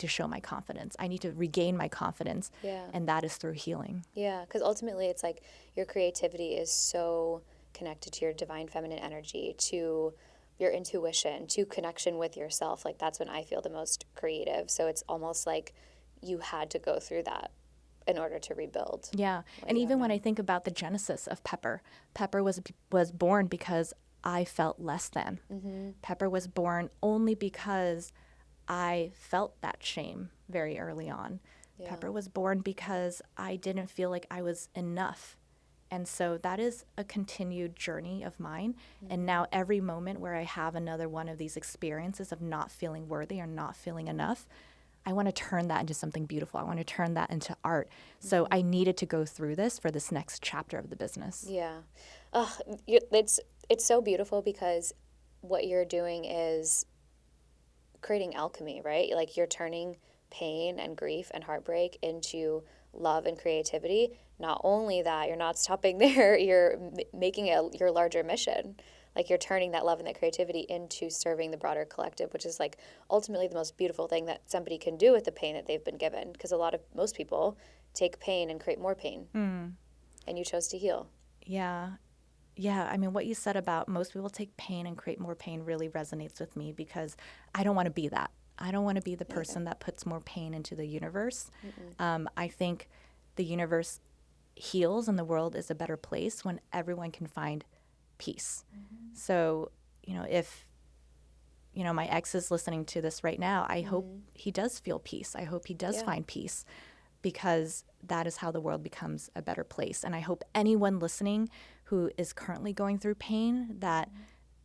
show my confidence. I need to regain my confidence. Yeah. And that is through healing. Yeah, because ultimately it's like your creativity is so connected to your divine feminine energy, to your intuition, to connection with yourself. Like that's when I feel the most creative. So it's almost like you had to go through that in order to rebuild. Yeah. And even when I think about the genesis of Pepper, Pepper was born because I felt less than. Pepper was born only because I felt that shame very early on. Yeah. Pepper was born because I didn't feel like I was enough. And so that is a continued journey of mine. And now every moment where I have another one of these experiences of not feeling worthy or not feeling enough, I want to turn that into something beautiful. I want to turn that into art. So I needed to go through this for this next chapter of the business. Yeah. It's so beautiful because what you're doing is creating alchemy, right? Like you're turning pain and grief and heartbreak into love and creativity. Not only that, you're not stopping there, you're making it your larger mission. Like you're turning that love and that creativity into serving the broader collective, which is like ultimately the most beautiful thing that somebody can do with the pain that they've been given. Because most people take pain and create more pain. And you chose to heal. Yeah. Yeah. I mean, what you said about most people take pain and create more pain really resonates with me because I don't want to be that. I don't want to be the person that puts more pain into the universe. I think the universe heals and the world is a better place when everyone can find peace. So, if, my ex is listening to this right now, I hope he does feel peace. I hope he does find peace because that is how the world becomes a better place. And I hope anyone listening who is currently going through pain, that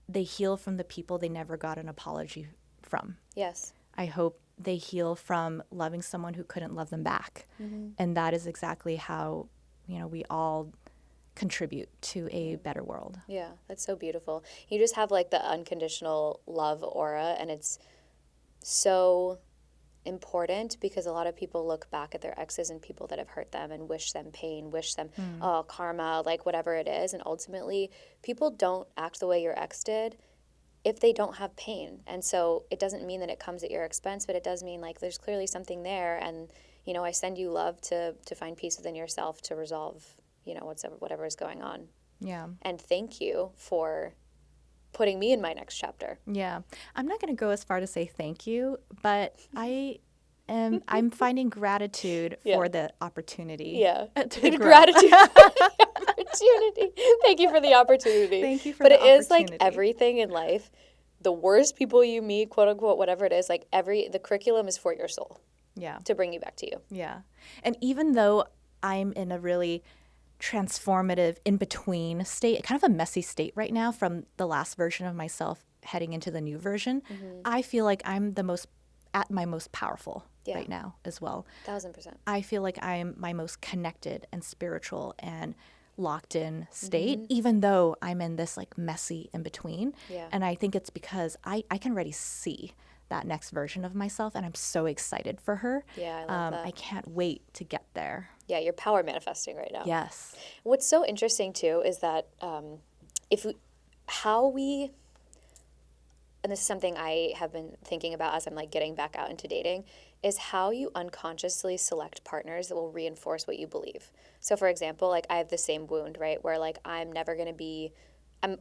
they heal from the people they never got an apology from. Yes. I hope they heal from loving someone who couldn't love them back. And that is exactly how, we all contribute to a better world. Yeah, that's so beautiful. You just have like the unconditional love aura, and it's so important because a lot of people look back at their exes and people that have hurt them and wish them pain, wish them, karma, like whatever it is. And ultimately, people don't act the way your ex did if they don't have pain. And so it doesn't mean that it comes at your expense, but it does mean like there's clearly something there. And, I send you love to find peace within yourself, to resolve, whatever is going on. Yeah. And thank you for putting me in my next chapter. Yeah. I'm not going to go as far to say thank you, but I'm finding gratitude for the opportunity. Yeah. To grow. Gratitude for the opportunity. Thank you for the opportunity. Thank you for the the opportunity. But it is like opportunity. everything in life, the worst people you meet, quote unquote, whatever it is, like the curriculum is for your soul. Yeah. To bring you back to you. Yeah. And even though I'm in a really transformative in-between state, kind of a messy state right now from the last version of myself heading into the new version, I feel like I'm at my most powerful right now as well. 1000%. I feel like I'm my most connected and spiritual and locked in state, even though I'm in this like messy in-between. Yeah. And I think it's because I can already see that next version of myself, and I'm so excited for her. Yeah, I love that. I can't wait to get there. Yeah, you're power manifesting right now. Yes. What's so interesting too is that and this is something I have been thinking about as I'm like getting back out into dating, is how you unconsciously select partners that will reinforce what you believe. So for example, like I have the same wound, right? Where like I'm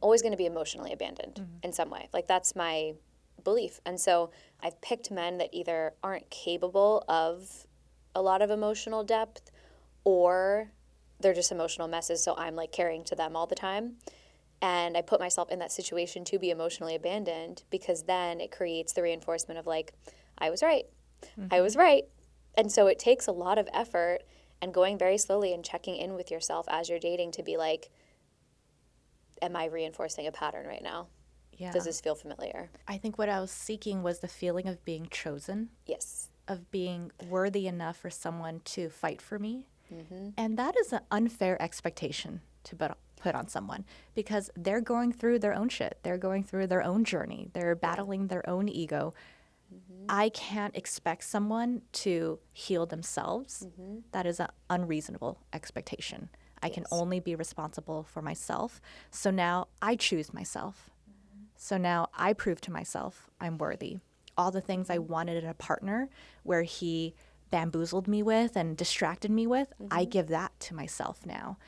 always going to be emotionally abandoned in some way. Like that's my belief. And so I've picked men that either aren't capable of a lot of emotional depth, or they're just emotional messes, so I'm like carrying to them all the time. And I put myself in that situation to be emotionally abandoned because then it creates the reinforcement of like, I was right. I was right. And so it takes a lot of effort and going very slowly and checking in with yourself as you're dating to be like, am I reinforcing a pattern right now? Yeah. Does this feel familiar? I think what I was seeking was the feeling of being chosen. Yes. Of being worthy enough for someone to fight for me. And that is an unfair expectation to put put on someone because they're going through their own shit. They're going through their own journey. They're battling their own ego. I can't expect someone to heal themselves. That is an unreasonable expectation. I can only be responsible for myself. So now I choose myself. So now I prove to myself I'm worthy. All the things I wanted in a partner where he bamboozled me with and distracted me with, I give that to myself now.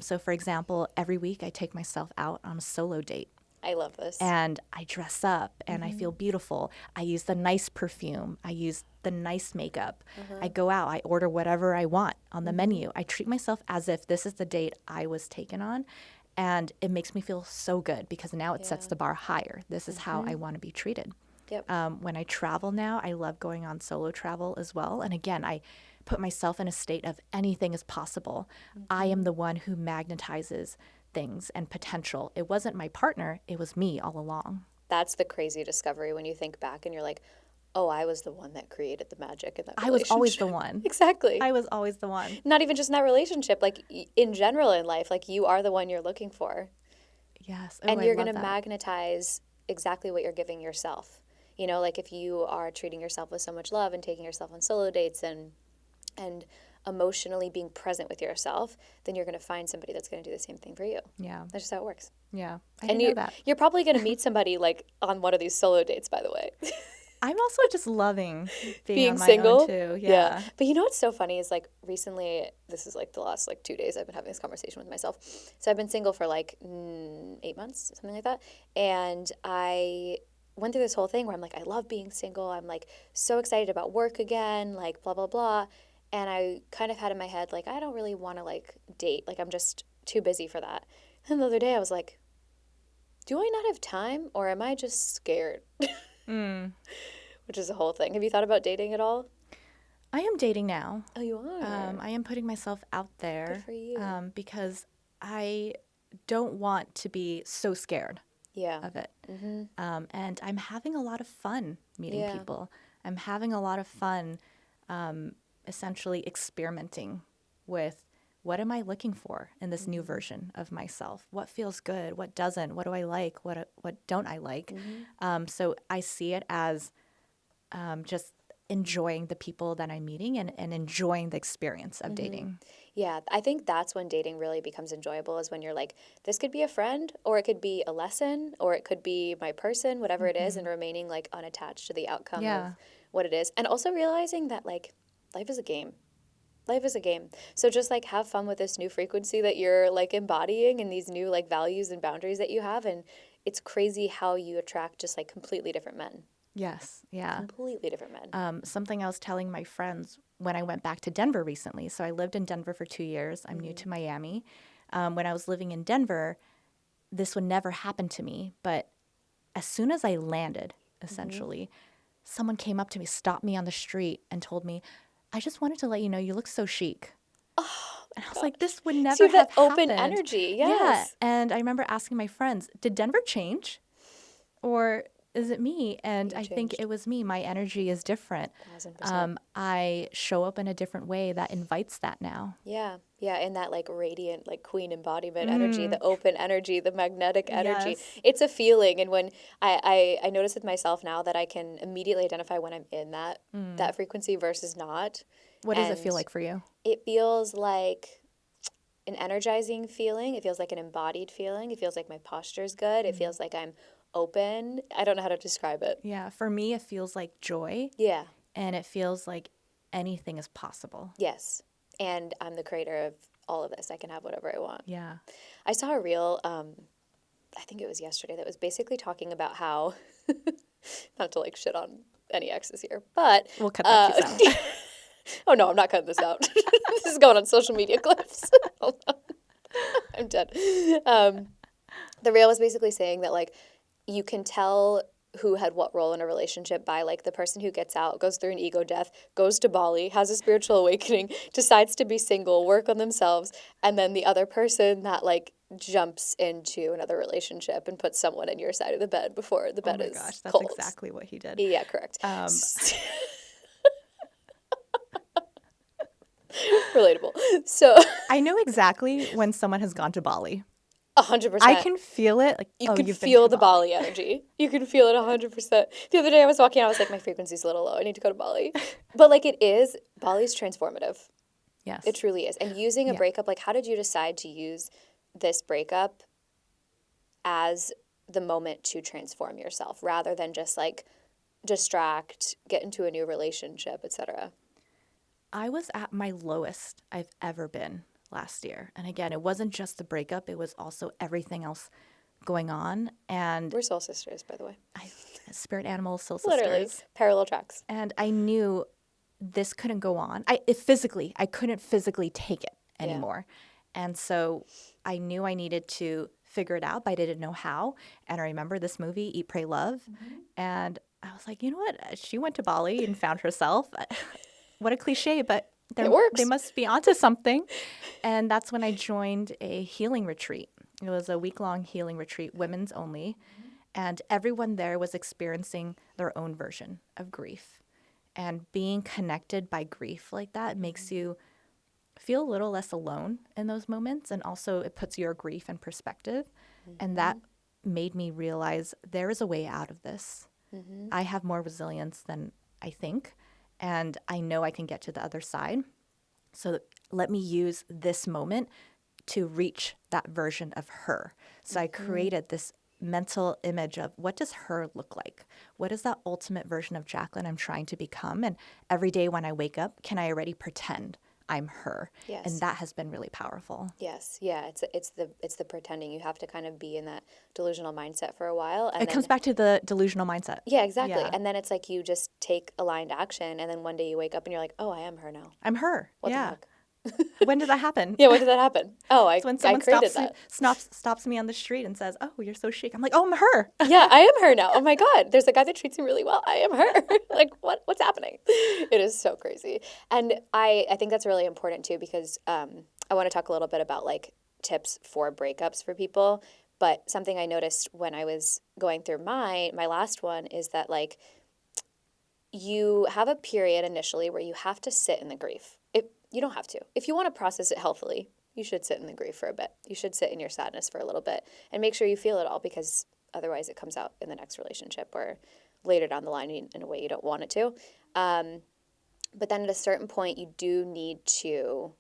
So for example, every week I take myself out on a solo date. I love this. And I dress up and I feel beautiful. I use the nice perfume. I use the nice makeup. I go out. I order whatever I want on the menu. I treat myself as if this is the date I was taken on. And it makes me feel so good because now it sets the bar higher. This is how I want to be treated. Yep. When I travel now, I love going on solo travel as well. And again, I put myself in a state of anything is possible. I am the one who magnetizes things and potential. It wasn't my partner, it was me all along. That's the crazy discovery when you think back and you're like, oh, I was the one that created the magic in that I was always the relationship. one. Exactly. I was always the one. Not even just in that relationship, like in general in life, like you are the one you're looking for. Yes. And I you're love going to that. magnetize exactly what you're giving yourself. You know, like if you are treating yourself with so much love and taking yourself on solo dates and emotionally being present with yourself, then you're going to find somebody that's going to do the same thing for you. Yeah. That's just how it works. Yeah. I And didn't know that. you're probably going to meet somebody like on one of these solo dates, by the way. I'm also just loving being on my single own too. Yeah. But you know what's so funny is like recently, this is like the last like 2 days I've been having this conversation with myself. So I've been single for like 8 months, something like that. And I went through this whole thing where I'm like, I love being single. I'm like so excited about work again, like blah, blah, blah. And I kind of had in my head, like, I don't really want to like date. Like I'm just too busy for that. And the other day I was like, do I not have time or am I just scared? Which is a whole thing. Have you thought about dating at all? I am dating now. Oh, you are? I am putting myself out there. Good for you. Because I don't want to be so scared of it. And I'm having a lot of fun meeting people. I'm having a lot of fun essentially experimenting with what am I looking for in this new version of myself? What feels good? What doesn't? What do I like? What don't I like? So I see it as just enjoying the people that I'm meeting and enjoying the experience of dating. Yeah, I think that's when dating really becomes enjoyable is when you're like, this could be a friend or it could be a lesson or it could be my person, whatever it is, and remaining like unattached to the outcome of what it is. And also realizing that like life is a game. Life is a game. So just like have fun with this new frequency that you're like embodying and these new like values and boundaries that you have. And it's crazy how you attract just like completely different men. Yes, yeah. Completely different men. Something I was telling my friends when I went back to Denver recently. So I lived in Denver for 2 years. I'm new to Miami. When I was living in Denver, this would never happen to me. But as soon as I landed, essentially, someone came up to me, stopped me on the street and told me, I just wanted to let you know you look so chic. Oh, and I was like, this would never So you have have that open happened. energy. Yes. Yeah. And I remember asking my friends, did Denver change? Or is it me? And I think it was me. My energy is different. 1000%. I show up in a different way that invites that now. Yeah. Yeah. And that like radiant, like queen embodiment energy, the open energy, the magnetic energy. Yes. It's a feeling. And when I notice with myself now that I can immediately identify when I'm in that frequency versus not. What does it feel like for you? It feels like an energizing feeling. It feels like an embodied feeling. It feels like my posture's good. It feels like I'm open. I don't know how to describe it. Yeah. For me, it feels like joy. Yeah. And it feels like anything is possible. Yes. And I'm the creator of all of this. I can have whatever I want. Yeah. I saw a reel, I think it was yesterday, that was basically talking about how, not to like shit on any exes here, but. We'll cut that piece out. Oh no, I'm not cutting this out. This is going on social media clips. I'm dead. The reel was basically saying that like, you can tell who had what role in a relationship by like the person who gets out, goes through an ego death, goes to Bali, has a spiritual awakening, decides to be single, work on themselves, and then the other person that like jumps into another relationship and puts someone in your side of the bed before the bed is cold. Oh my gosh, that's exactly what he did. Yeah, correct. Relatable. So I know exactly when someone has gone to Bali. 100%. I can feel it. Like, You oh, can you've been feel to the Bali energy. You can feel it 100%. The other day I was walking out, I was like, my frequency's a little low. I need to go to Bali. But like Bali's transformative. Yes. It truly is. And using a Yeah. breakup, like how did you decide to use this breakup as the moment to transform yourself rather than just like distract, get into a new relationship, etc.? I was at my lowest I've ever been last year. And again, it wasn't just the breakup, it was also everything else going on. And We're soul sisters, by the way. spirit animals, soul Literally, sisters. parallel tracks. And I knew this couldn't go on. I couldn't physically take it Yeah. anymore. And so I knew I needed to figure it out, but I didn't know how. And I remember this movie, Eat, Pray, Love. And I was like, you know what? She went to Bali and found herself. What a cliche, but It works. they must be onto something. And that's when I joined a healing retreat. It was a week-long healing retreat, women's only. And everyone there was experiencing their own version of grief. And being connected by grief like that makes you feel a little less alone in those moments. And also it puts your grief in perspective. And that made me realize there is a way out of this. I have more resilience than I think. And I know I can get to the other side. So let me use this moment to reach that version of her. So I created this mental image of what does her look like? What is that ultimate version of Jaclyn I'm trying to become? And every day when I wake up, can I already pretend I'm her? Yes. And that has been really powerful. Yes. Yeah. It's the pretending. You have to kind of be in that delusional mindset for a while. And It comes back to the delusional mindset. Yeah, exactly. Yeah. And then it's like you just take aligned action, and then one day you wake up and you're like, oh, I am her now. I'm her. What the yeah. fuck? When did that happen? Yeah, when did that happen? Oh, It's when I someone created that. stops me on the street and says, "Oh, you're so chic." I'm like, "Oh, I'm her." Yeah, I am her now. Oh my God. There's a guy that treats me really well. I am her. Like, what's happening? It is so crazy. And I think that's really important too, because I want to talk a little bit about like tips for breakups for people. But something I noticed when I was going through my last one is that like you have a period initially where you have to sit in the grief. You don't have to. If you want to process it healthily, you should sit in the grief for a bit. You should sit in your sadness for a little bit and make sure you feel it all, because otherwise it comes out in the next relationship or later down the line in a way you don't want it to. But then at a certain point, you do need to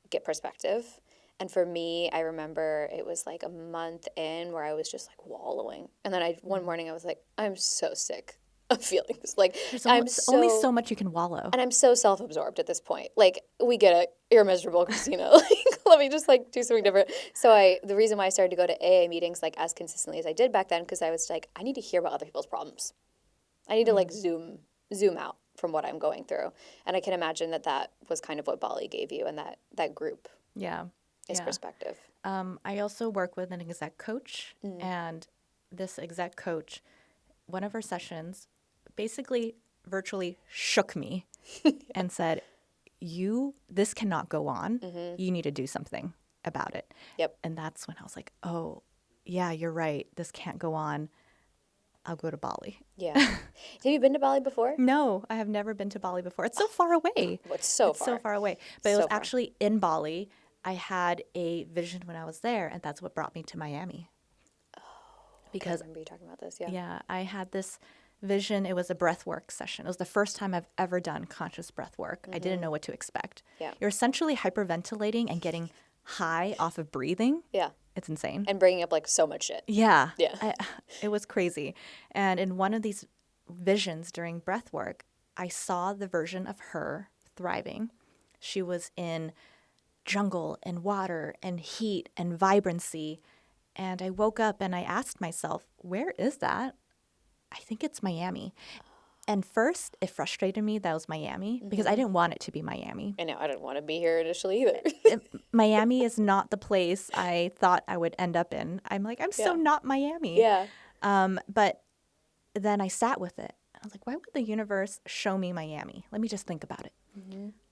get perspective. And for me, I remember it was like a month in where I was just like wallowing. And then one morning I was like, I'm so sick of feelings. Like There's only so much you can wallow. And I'm so self-absorbed at this point. Like, we get it. You're miserable, Christina. Like, let me just like do something different. So the reason why I started to go to AA meetings like as consistently as I did back then, because I was like, I need to hear about other people's problems. I need to like zoom out from what I'm going through. And I can imagine that was kind of what Bali gave you, and that group is perspective. I also work with an exec coach, and this exec coach, one of her sessions basically virtually shook me and said, this cannot go on. You need to do something about it. Yep. And that's when I was like, oh, yeah, you're right. This can't go on. I'll go to Bali. Yeah. Have you been to Bali before? No, I have never been to Bali before. It's so far away. It's so far away. But it was actually in Bali. I had a vision when I was there, and that's what brought me to Miami. Oh, because I remember you talking about this. Yeah. Yeah, I had this vision. It was a breath work session. It was the first time I've ever done conscious breath work. I didn't know what to expect. Yeah. You're essentially hyperventilating and getting high off of breathing. Yeah. It's insane. And bringing up like so much shit. Yeah. Yeah. It was crazy. And in one of these visions during breath work, I saw the version of her thriving. She was in jungle and water and heat and vibrancy. And I woke up and I asked myself, where is that? I think it's Miami. And first, it frustrated me that it was Miami because I didn't want it to be Miami. I know. I didn't want to be here initially either. Miami is not the place I thought I would end up in. I'm like, I'm so not Miami. Yeah. But then I sat with it. I was like, why would the universe show me Miami? Let me just think about it.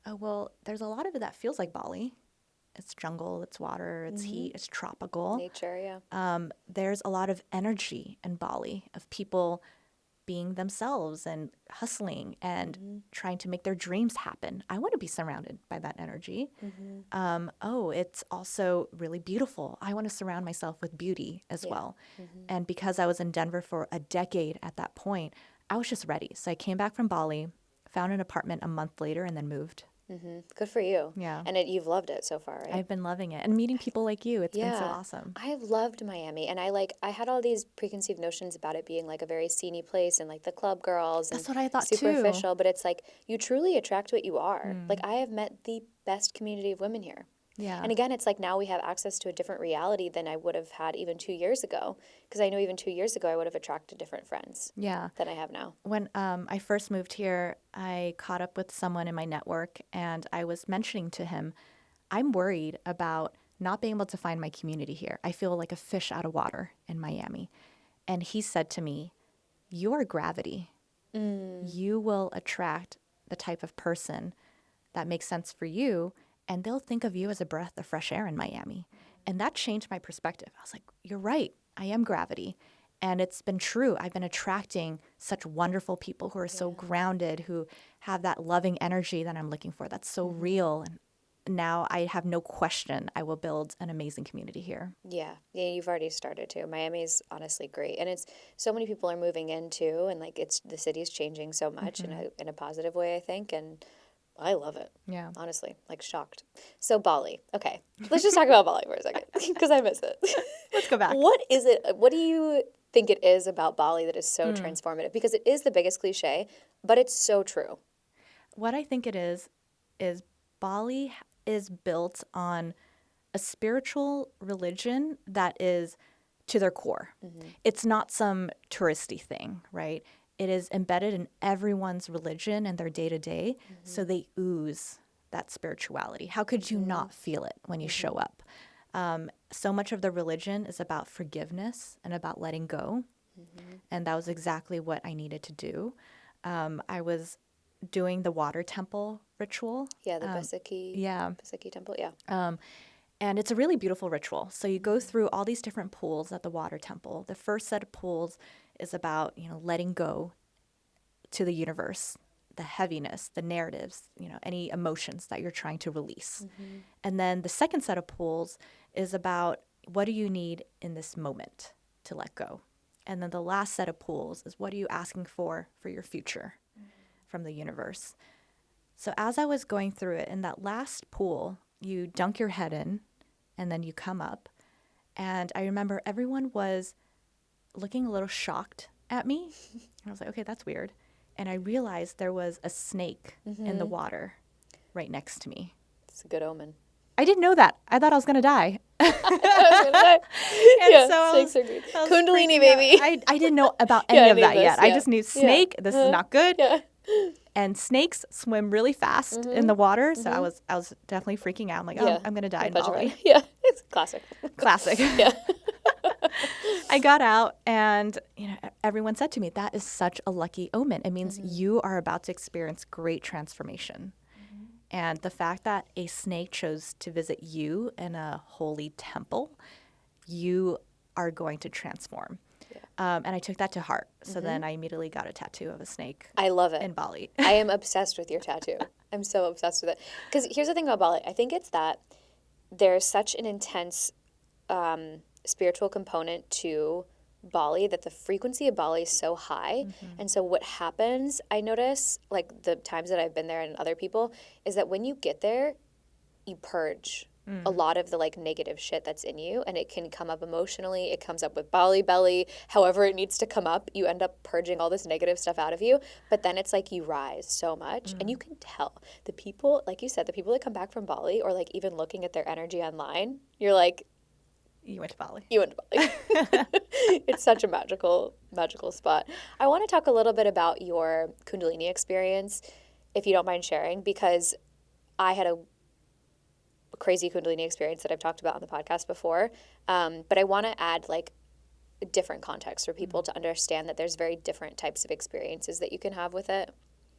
Oh, well, there's a lot of it that feels like Bali. It's jungle, it's water, it's heat, it's tropical. Nature, yeah. There's a lot of energy in Bali of people being themselves and hustling and trying to make their dreams happen. I want to be surrounded by that energy. It's also really beautiful. I want to surround myself with beauty as well. And because I was in Denver for a decade at that point, I was just ready. So I came back from Bali, found an apartment a month later, and then moved. Good for you. Yeah. And you've loved it so far, right? I've been loving it. And meeting people like you, it's been so awesome. I've loved Miami. And I had all these preconceived notions about it being like a very sceney place and like the club girls. That's and what I thought superficial, but it's like you truly attract what you are. Like I have met the best community of women here. Yeah. And again, it's like now we have access to a different reality than I would have had even 2 years ago. Because I know even 2 years ago, I would have attracted different friends than I have now. When I first moved here, I caught up with someone in my network, and I was mentioning to him, I'm worried about not being able to find my community here. I feel like a fish out of water in Miami. And he said to me, you are gravity. You will attract the type of person that makes sense for you, and they'll think of you as a breath of fresh air in Miami. And that changed my perspective. I was like, you're right. I am gravity. And it's been true. I've been attracting such wonderful people who are so grounded, who have that loving energy that I'm looking for. That's so real. And now I have no question I will build an amazing community here. Yeah, you've already started to. Miami's honestly great. And it's so many people are moving in too. And like the city's changing so much in a positive way, I think. And I love it. Yeah. Honestly, like shocked. So Bali. Okay. Let's just talk about Bali for a second because I miss it. Let's go back. What is it? What do you think it is about Bali that is so transformative? Because it is the biggest cliche, but it's so true. What I think it is Bali is built on a spiritual religion that is to their core. It's not some touristy thing, right? It is embedded in everyone's religion and their day-to-day, so they ooze that spirituality. How could you not feel it when you show up? So much of the religion is about forgiveness and about letting go, and that was exactly what I needed to do. I was doing the water temple ritual. Yeah, the Besaki temple, And it's a really beautiful ritual. So you go through all these different pools at the water temple. The first set of pools is about, letting go to the universe, the heaviness, the narratives, any emotions that you're trying to release. And then the second set of pools is about what do you need in this moment to let go. And then the last set of pools is what are you asking for your future from the universe. So as I was going through it, in that last pool, you dunk your head in and then you come up. And I remember everyone was looking a little shocked at me. And I was like, okay, that's weird. And I realized there was a snake in the water right next to me. It's a good omen. I didn't know that. I thought I was going to die. Snakes are good. Kundalini, baby. I didn't know about any of that yet. Yeah. I just knew snake, this is not good. Yeah. And snakes swim really fast in the water, so I was definitely freaking out. I'm like, I'm going to die in Bali. Yeah, it's classic. Classic. Yeah. I got out and everyone said to me, that is such a lucky omen. It means you are about to experience great transformation. And the fact that a snake chose to visit you in a holy temple, you are going to transform. Yeah. And I took that to heart. So then I immediately got a tattoo of a snake. I love it. In Bali. I am obsessed with your tattoo. I'm so obsessed with it. Because here's the thing about Bali. I think it's that there's such an intense spiritual component to Bali that the frequency of Bali is so high. And so what happens, I notice, like the times that I've been there and other people, is that when you get there, you purge a lot of the like negative shit that's in you, and it can come up emotionally. It comes up with Bali belly, however it needs to come up. You end up purging all this negative stuff out of you, but then it's like you rise so much, and you can tell the people, like you said, the people that come back from Bali, or like even looking at their energy online, you're like, you went to Bali. You went to Bali. It's such a magical spot. I want to talk a little bit about your Kundalini experience, if you don't mind sharing, because I had a crazy Kundalini experience that I've talked about on the podcast before. But I want to add like a different context for people to understand that there's very different types of experiences that you can have with it.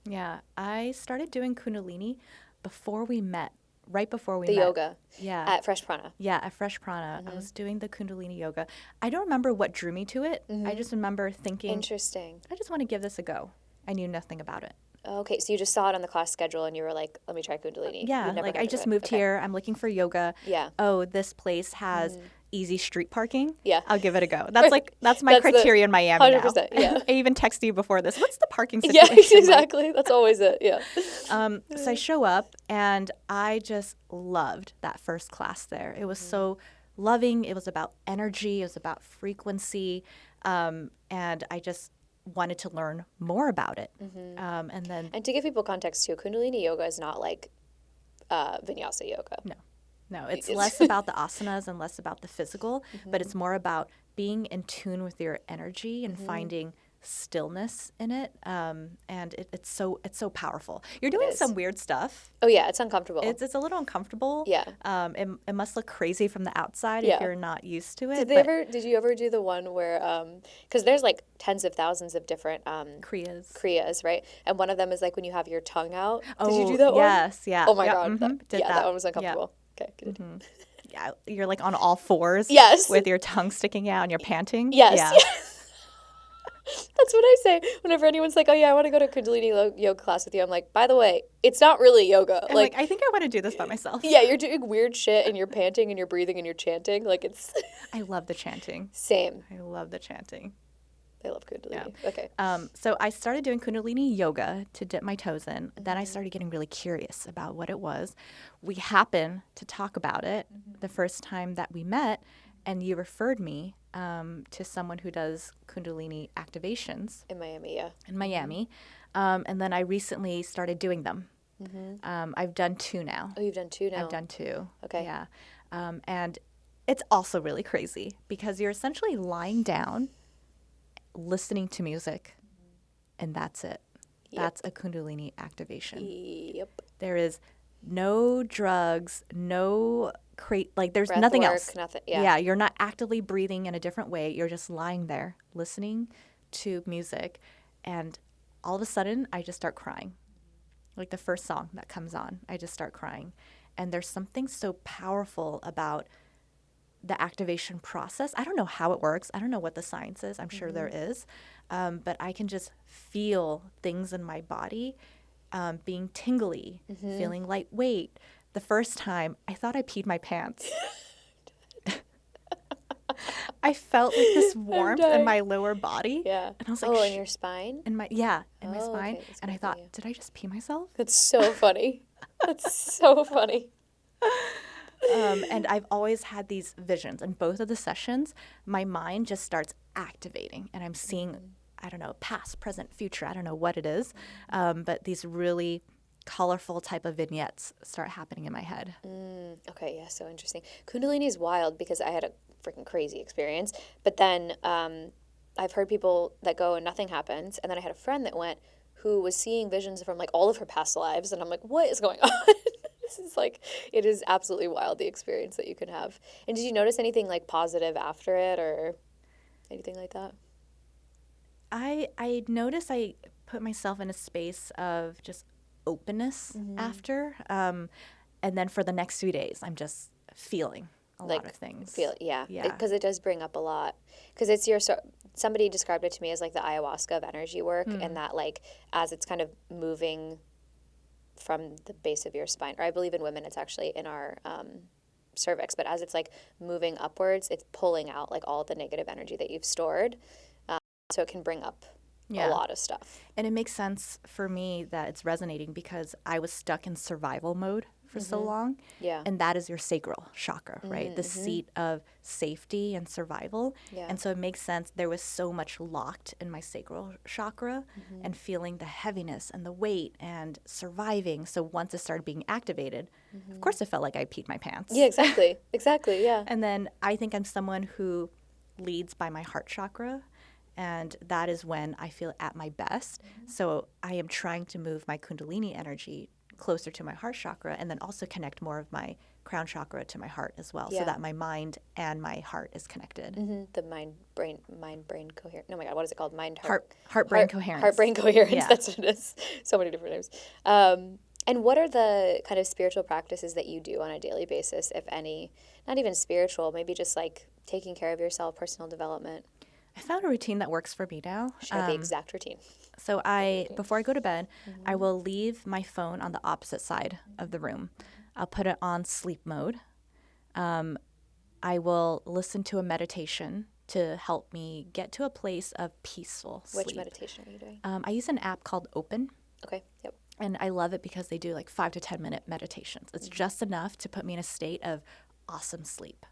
Yeah, I started doing Kundalini before we met right before we The met. yoga. Yeah. At Fresh Prana. Yeah, at Fresh Prana. I was doing the Kundalini yoga. I don't remember what drew me to it. I just remember thinking, Interesting. I just want to give this a go. I knew nothing about it. Okay, so you just saw it on the class schedule and you were like, let me try Kundalini. Yeah, You'd never like heard I of just it. moved Okay. here. I'm looking for yoga. Yeah. Oh, this place has easy street parking. Yeah. I'll give it a go. That's my That's the criteria in Miami 100%, now. yeah. I even texted you before this. What's the parking Yeah, situation? exactly. That's always it. Yeah. So I show up and I just loved that first class there. It was so loving. It was about energy. It was about frequency. And I just wanted to learn more about it. And to give people context too, Kundalini yoga is not like vinyasa yoga. No, it's less about the asanas and less about the physical, but it's more about being in tune with your energy and finding stillness in it. And it's so powerful. You're doing some weird stuff. Oh yeah, it's uncomfortable. It's a little uncomfortable. Yeah. It must look crazy from the outside Yeah. if you're not used to it. Did you ever do the one where, because there's like tens of thousands of different kriyas, right? And one of them is like when you have your tongue out. Did you do that one? Yes, yeah. Oh my Yep, God. did That one was uncomfortable. Okay, good. Yeah, you're like on all fours. Yes. With your tongue sticking out and you're panting. Yes. Yeah. Yes. That's what I say whenever anyone's like, oh yeah, I want to go to Kundalini yoga class with you. I'm like, by the way, it's not really yoga. I'm like, I think I want to do this by myself. Yeah, you're doing weird shit and you're panting and you're breathing and you're chanting. Like it's I love the chanting. Same. I love the chanting. I love Kundalini. Yeah. Okay. So I started doing Kundalini yoga to dip my toes in. Then I started getting really curious about what it was. We happened to talk about it the first time that we met, and you referred me to someone who does Kundalini activations In Miami, yeah. in Miami. And then I recently started doing them. I've done 2 now. Oh, you've done 2 now. I've done 2. Okay. Yeah. And it's also really crazy because you're essentially lying down, listening to music, and that's it. Yep. That's a Kundalini activation. Yep. There is no drugs, no there's Breath nothing work, else. nothing. Yeah. You're not actively breathing in a different way. You're just lying there listening to music, and all of a sudden I just start crying. Like the first song that comes on, I just start crying. And there's something so powerful about the activation process. I don't know how it works. I don't know what the science is. I'm sure there is. But I can just feel things in my body being tingly, feeling lightweight. The first time, I thought I peed my pants. I felt like this warmth in my lower body. Yeah. And I was like, in your spine? in my spine. Okay. That's And I good, thought, yeah. did I just pee myself? That's so funny. That's so funny. And I've always had these visions. In both of the sessions, my mind just starts activating, and I'm seeing, I don't know, past, present, future. I don't know what it is, but these really colorful type of vignettes start happening in my head. Okay, yeah, so interesting. Kundalini is wild because I had a freaking crazy experience. But then I've heard people that go and nothing happens. And then I had a friend that went who was seeing visions from like all of her past lives. And I'm like, what is going on? This is like, it is absolutely wild, the experience that you can have. And did you notice anything like positive after it or anything like that? I noticed I put myself in a space of just openness after. And then for the next few days, I'm just feeling a lot of things. Yeah. Yeah. Because it does bring up a lot. Because it's somebody described it to me as like the ayahuasca of energy work, and that like as it's kind of moving from the base of your spine, or I believe in women it's actually in our cervix, but as it's like moving upwards, it's pulling out like all the negative energy that you've stored, so it can bring up a lot of stuff. And it makes sense for me that it's resonating because I was stuck in survival mode for so long. Yeah. And that is your sacral chakra, right? The seat of safety and survival. Yeah. And so it makes sense. There was so much locked in my sacral chakra and feeling the heaviness and the weight and surviving. So once it started being activated, of course it felt like I peed my pants. Yeah, exactly. Exactly, yeah. And then I think I'm someone who leads by my heart chakra. And that is when I feel at my best. So I am trying to move my Kundalini energy closer to my heart chakra and then also connect more of my crown chakra to my heart as well, so that my mind and my heart is connected. The mind-brain coherence. Oh my God, what is it called? Heart-brain coherence. Heart-brain coherence. Yeah. That's what it is. So many different names. And what are the kind of spiritual practices that you do on a daily basis, if any? Not even spiritual, maybe just like taking care of yourself, personal development. I found a routine that works for me now. Share the exact routine. So before I go to bed, I will leave my phone on the opposite side of the room. I'll put it on sleep mode. I will listen to a meditation to help me get to a place of peaceful sleep. Which meditation are you doing? I use an app called Open. Okay, yep. And I love it because they do like 5 to 10 minute meditations. It's just enough to put me in a state of awesome sleep.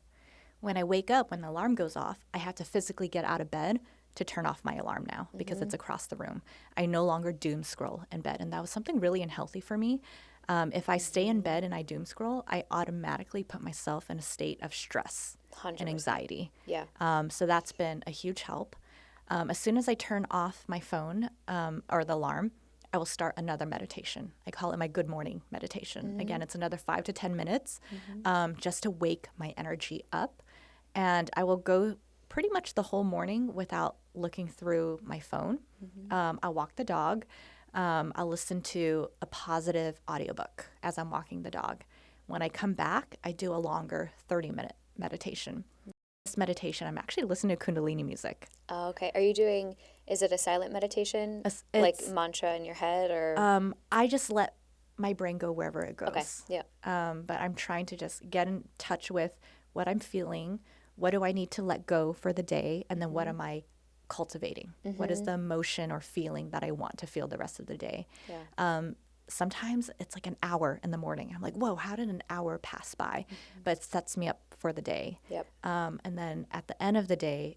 When I wake up, when the alarm goes off, I have to physically get out of bed to turn off my alarm now because it's across the room. I no longer doom scroll in bed. And that was something really unhealthy for me. If I stay in bed and I doom scroll, I automatically put myself in a state of stress 100%. and anxiety. Yeah. So that's been a huge help. As soon as I turn off my phone or the alarm, I will start another meditation. I call it my good morning meditation. Again, it's another 5 to 10 minutes just to wake my energy up. And I will go pretty much the whole morning without looking through my phone. I'll walk the dog. I'll listen to a positive audiobook as I'm walking the dog. When I come back, I do a longer 30-minute meditation. This meditation, I'm actually listening to Kundalini music. Oh, okay. Are you doing, is it a silent meditation? Like mantra in your head or? I just let my brain go wherever it goes. Okay, yeah. But I'm trying to just get in touch with what I'm feeling, what do I need to let go for the day, and then what am I cultivating? What is the emotion or feeling that I want to feel the rest of the day? Yeah. Sometimes it's like an hour in the morning. I'm like, whoa, how did an hour pass by? But it sets me up for the day. Yep. And then at the end of the day,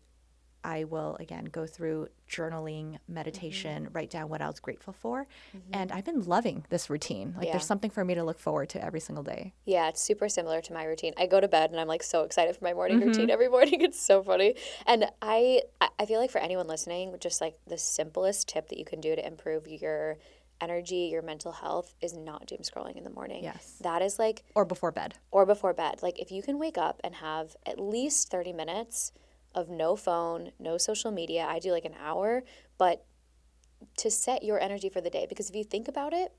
I will, again, go through journaling, meditation, write down what I was grateful for. And I've been loving this routine. Like, there's something for me to look forward to every single day. Yeah, it's super similar to my routine. I go to bed and I'm like so excited for my morning routine every morning. It's so funny. And I feel like for anyone listening, just like the simplest tip that you can do to improve your energy, your mental health is not doom scrolling in the morning. Yes. That is like... Or before bed. Or before bed. Like if you can wake up and have at least 30 minutes of no phone, no social media. I do like an hour, but to set your energy for the day. Because if you think about it,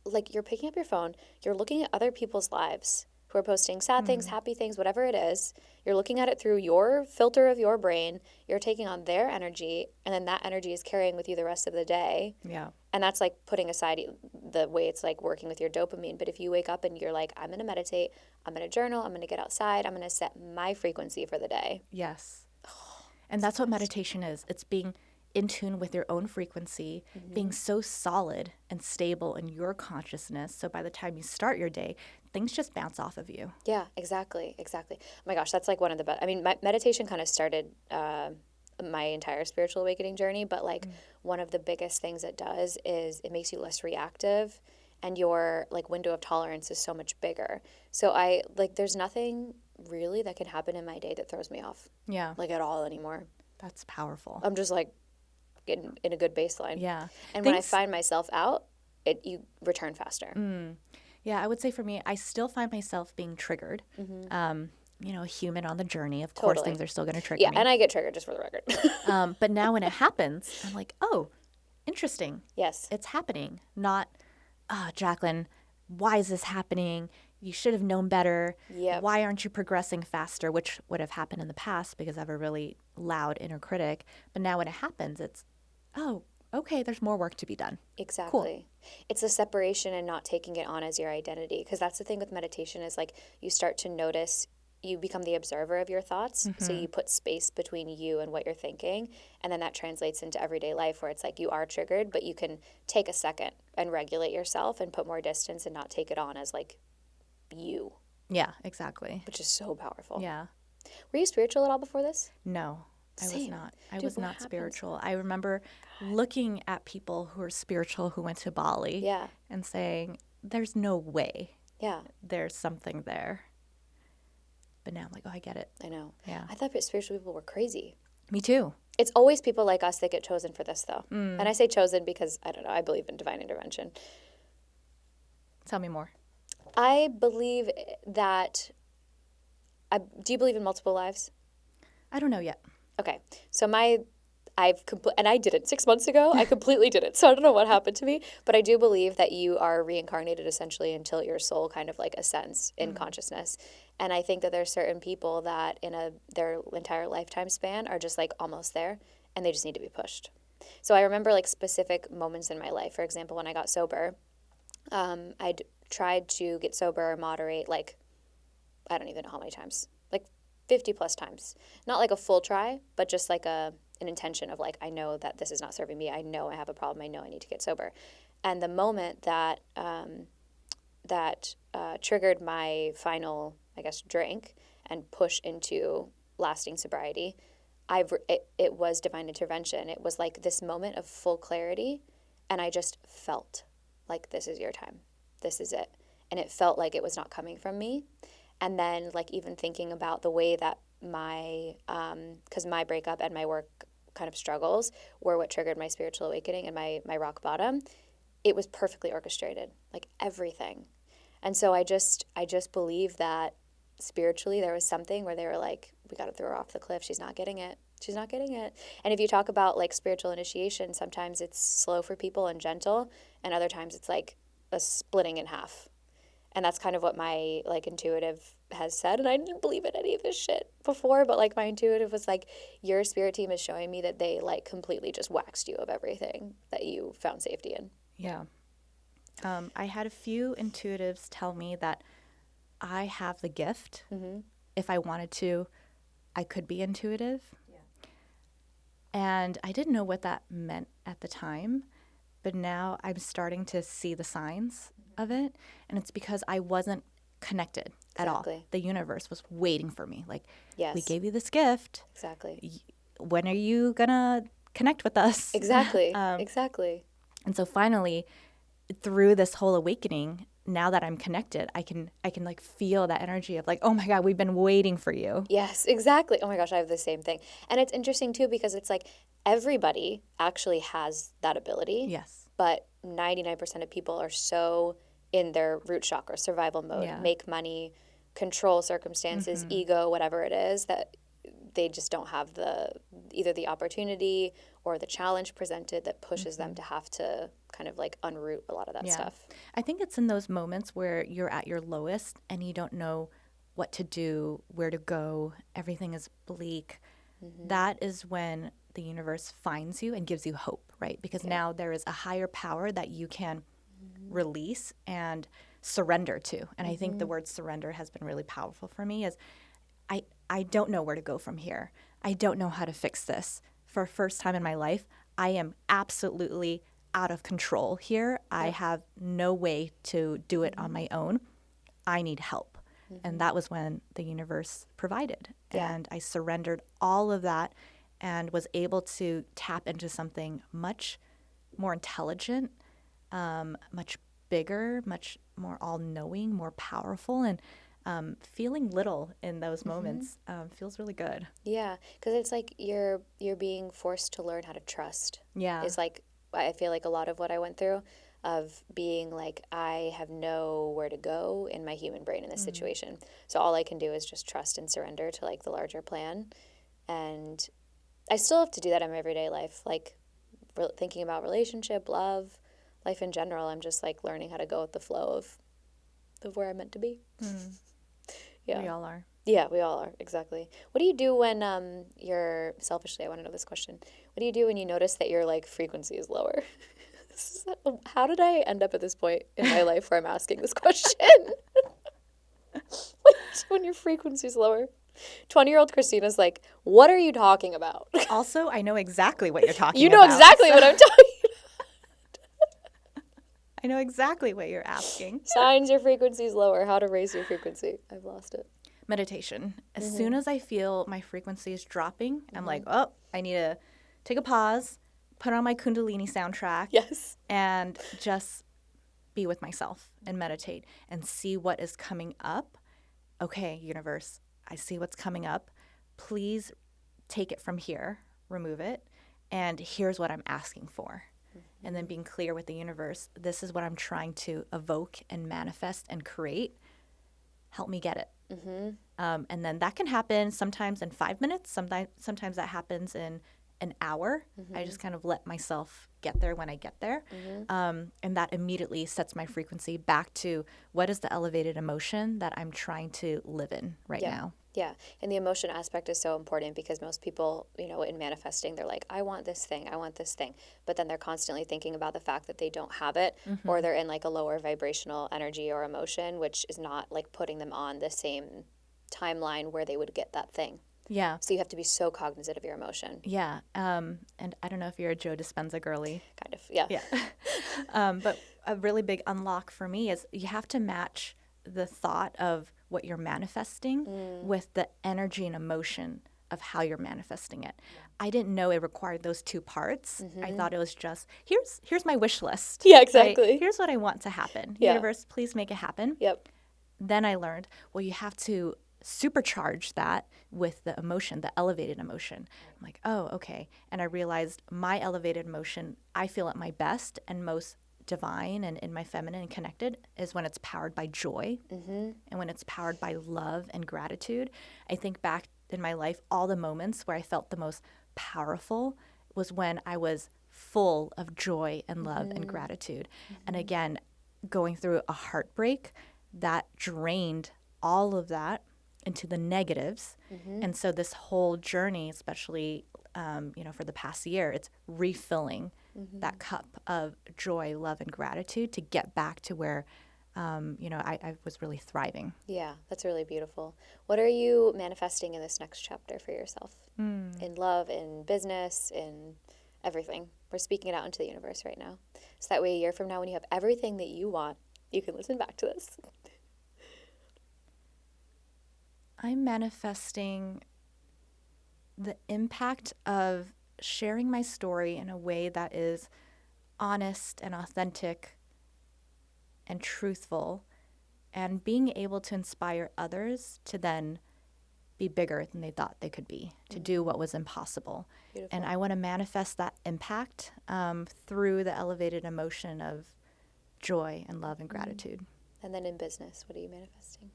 like you're picking up your phone, you're looking at other people's lives who are posting sad things, happy things, whatever it is. You're looking at it through your filter of your brain. You're taking on their energy, and then that energy is carrying with you the rest of the day. Yeah. And that's like putting aside the way it's like working with your dopamine. But if you wake up and you're like, I'm going to meditate, I'm going to journal, I'm going to get outside, I'm going to set my frequency for the day. Yes. And that's what meditation is. It's being in tune with your own frequency, being so solid and stable in your consciousness. So by the time you start your day, things just bounce off of you. Yeah, exactly. Oh my gosh, that's like one of the best. I mean, meditation kind of started my entire spiritual awakening journey, but like one of the biggest things it does is it makes you less reactive, and your like window of tolerance is so much bigger. So I like there's nothing really that can happen in my day that throws me off. Yeah. Like at all anymore. That's powerful. I'm just like in a good baseline. Yeah. And when I find myself out, you return faster. Yeah, I would say for me, I still find myself being triggered. You know, a human on the journey. Of course, things are still going to trigger me. Yeah, and I get triggered, just for the record. But now when it happens, I'm like, oh, interesting. Yes. It's happening. Not, Jaclyn, why is this happening? You should have known better. Yep. Why aren't you progressing faster? Which would have happened in the past because I have a really loud inner critic. But now when it happens, it's, oh, okay, there's more work to be done. Exactly. Cool. It's a separation and not taking it on as your identity. Because that's the thing with meditation is like you start to notice, you become the observer of your thoughts. So you put space between you and what you're thinking. And then that translates into everyday life where it's like you are triggered, but you can take a second and regulate yourself and put more distance and not take it on as like you. Yeah, exactly. Which is so powerful. Yeah. Were you spiritual at all before this? No, I was Same. not. I Dude, was what not happens? spiritual. I remember looking at people who are spiritual who went to Bali Yeah. and saying, there's no way Yeah. there's something there. But now I'm like, oh, I get it. I know. Yeah. I thought spiritual people were crazy. Me too. It's always people like us that get chosen for this, though. And I say chosen because, I don't know, I believe in divine intervention. Tell me more. I believe that, do you believe in multiple lives? I don't know yet. Okay. So I and I didn't 6 months ago. I completely didn't. So I don't know what happened to me, but I do believe that you are reincarnated essentially until your soul kind of like ascends in consciousness. And I think that there's certain people that in their entire lifetime span are just like almost there, and they just need to be pushed. So I remember like specific moments in my life. For example, when I got sober, I'd tried to get sober or moderate like, I don't even know how many times, like 50 plus times. Not like a full try, but just like an intention of like, I know that this is not serving me. I know I have a problem. I know I need to get sober. And the moment that triggered my final, I guess, drink and push into lasting sobriety, it was divine intervention. It was like this moment of full clarity, and I just felt like, this is your time. This is it. And it felt like it was not coming from me. And then like even thinking about the way that because my breakup and my work kind of struggles were what triggered my spiritual awakening and my rock bottom, it was perfectly orchestrated, like everything. And so I just believe that spiritually there was something where they were like, we got to throw her off the cliff. She's not getting it. She's not getting it. And if you talk about like spiritual initiation, sometimes it's slow for people and gentle, and other times it's like a splitting in half. And that's kind of what my like intuitive has said. And I didn't believe in any of this shit before, but like my intuitive was like, your spirit team is showing me that they like completely just waxed you of everything that you found safety in. Yeah. I had a few intuitives tell me that I have the gift. Mm-hmm. If I wanted to, I could be intuitive. Yeah. And I didn't know what that meant at the time, but now I'm starting to see the signs of it. And it's because I wasn't connected at all. The universe was waiting for me. Like, yes, we gave you this gift. Exactly. When are you going to connect with us? Exactly. Exactly. And so finally, through this whole awakening, now that I'm connected, I can like feel that energy of like, oh my God, we've been waiting for you. Yes, exactly. Oh my gosh, I have the same thing. And it's interesting too, because it's like everybody actually has that ability. Yes. But 99% of people are so in their root chakra, survival mode, make money, control circumstances, ego, whatever it is, that they just don't have either the opportunity or the challenge presented that pushes them to have to kind of like unroot a lot of that stuff. I think it's in those moments where you're at your lowest and you don't know what to do, where to go, everything is bleak. That is when the universe finds you and gives you hope, right? Because now there is a higher power that you can release and surrender to. And I think the word surrender has been really powerful for me. Is I don't know where to go from here. I don't know how to fix this. For the first time in my life, I am absolutely out of control here. I have no way to do it on my own. I need help. And that was when the universe provided. And I surrendered all of that and was able to tap into something much more intelligent, much bigger, much more all-knowing, more powerful. And feeling little in those moments feels really good. Yeah, because it's like you're being forced to learn how to trust. Yeah. It's like, I feel like a lot of what I went through of being like, I have nowhere to go in my human brain in this situation. So all I can do is just trust and surrender to like the larger plan. And I still have to do that in my everyday life, like thinking about relationship, love, life in general. I'm just like learning how to go with the flow of where I'm meant to be. Yeah. We all are. Yeah, we all are. Exactly. What do you do when you're, selfishly, I want to know this question. What do you do when you notice that your like frequency is lower? How did I end up at this point in my life where I'm asking this question? What do you do when your frequency is lower? 20-year-old Christina's like, what are you talking about? Also, I know exactly what you're talking about. You know exactly what I'm talking about. I know exactly what you're asking. Signs your frequency is lower. How to raise your frequency. I've lost it. Meditation. As soon as I feel my frequency is dropping, I'm like, oh, I need to take a pause, put on my Kundalini soundtrack. Yes. And just be with myself and meditate and see what is coming up. Okay, universe, I see what's coming up. Please take it from here, remove it, and here's what I'm asking for. And then being clear with the universe, this is what I'm trying to evoke and manifest and create. Help me get it. And then that can happen sometimes in 5 minutes. Sometimes that happens in an hour. I just kind of let myself get there when I get there. And that immediately sets my frequency back to what is the elevated emotion that I'm trying to live in right now. Yeah. And the emotion aspect is so important because most people, in manifesting, they're like, I want this thing. I want this thing. But then they're constantly thinking about the fact that they don't have it, or they're in like a lower vibrational energy or emotion, which is not like putting them on the same timeline where they would get that thing. Yeah. So you have to be so cognizant of your emotion. Yeah. And I don't know if you're a Joe Dispenza girly. Kind of. Yeah. Yeah. But a really big unlock for me is you have to match the thought of what you're manifesting with the energy and emotion of how you're manifesting it. I didn't know it required those two parts. I thought it was just, here's my wish list. Yeah, exactly. Right? Here's what I want to happen. Yeah. Universe, please make it happen. Yep. Then I learned, well, you have to supercharge that with the emotion, the elevated emotion. I'm like, oh, okay. And I realized my elevated emotion, I feel at my best and most divine and in my feminine and connected is when it's powered by joy and when it's powered by love and gratitude. I think back in my life, all the moments where I felt the most powerful was when I was full of joy and love and gratitude. And again, going through a heartbreak that drained all of that into the negatives. And so this whole journey, especially for the past year, it's refilling that cup of joy, love, and gratitude to get back to where, I was really thriving. Yeah, that's really beautiful. What are you manifesting in this next chapter for yourself? In love, in business, in everything. We're speaking it out into the universe right now. So that way a year from now when you have everything that you want, you can listen back to this. I'm manifesting the impact of sharing my story in a way that is honest and authentic and truthful, and being able to inspire others to then be bigger than they thought they could be, to do what was impossible. Beautiful. And I want to manifest that impact through the elevated emotion of joy and love and gratitude. And then in business, what are you manifesting?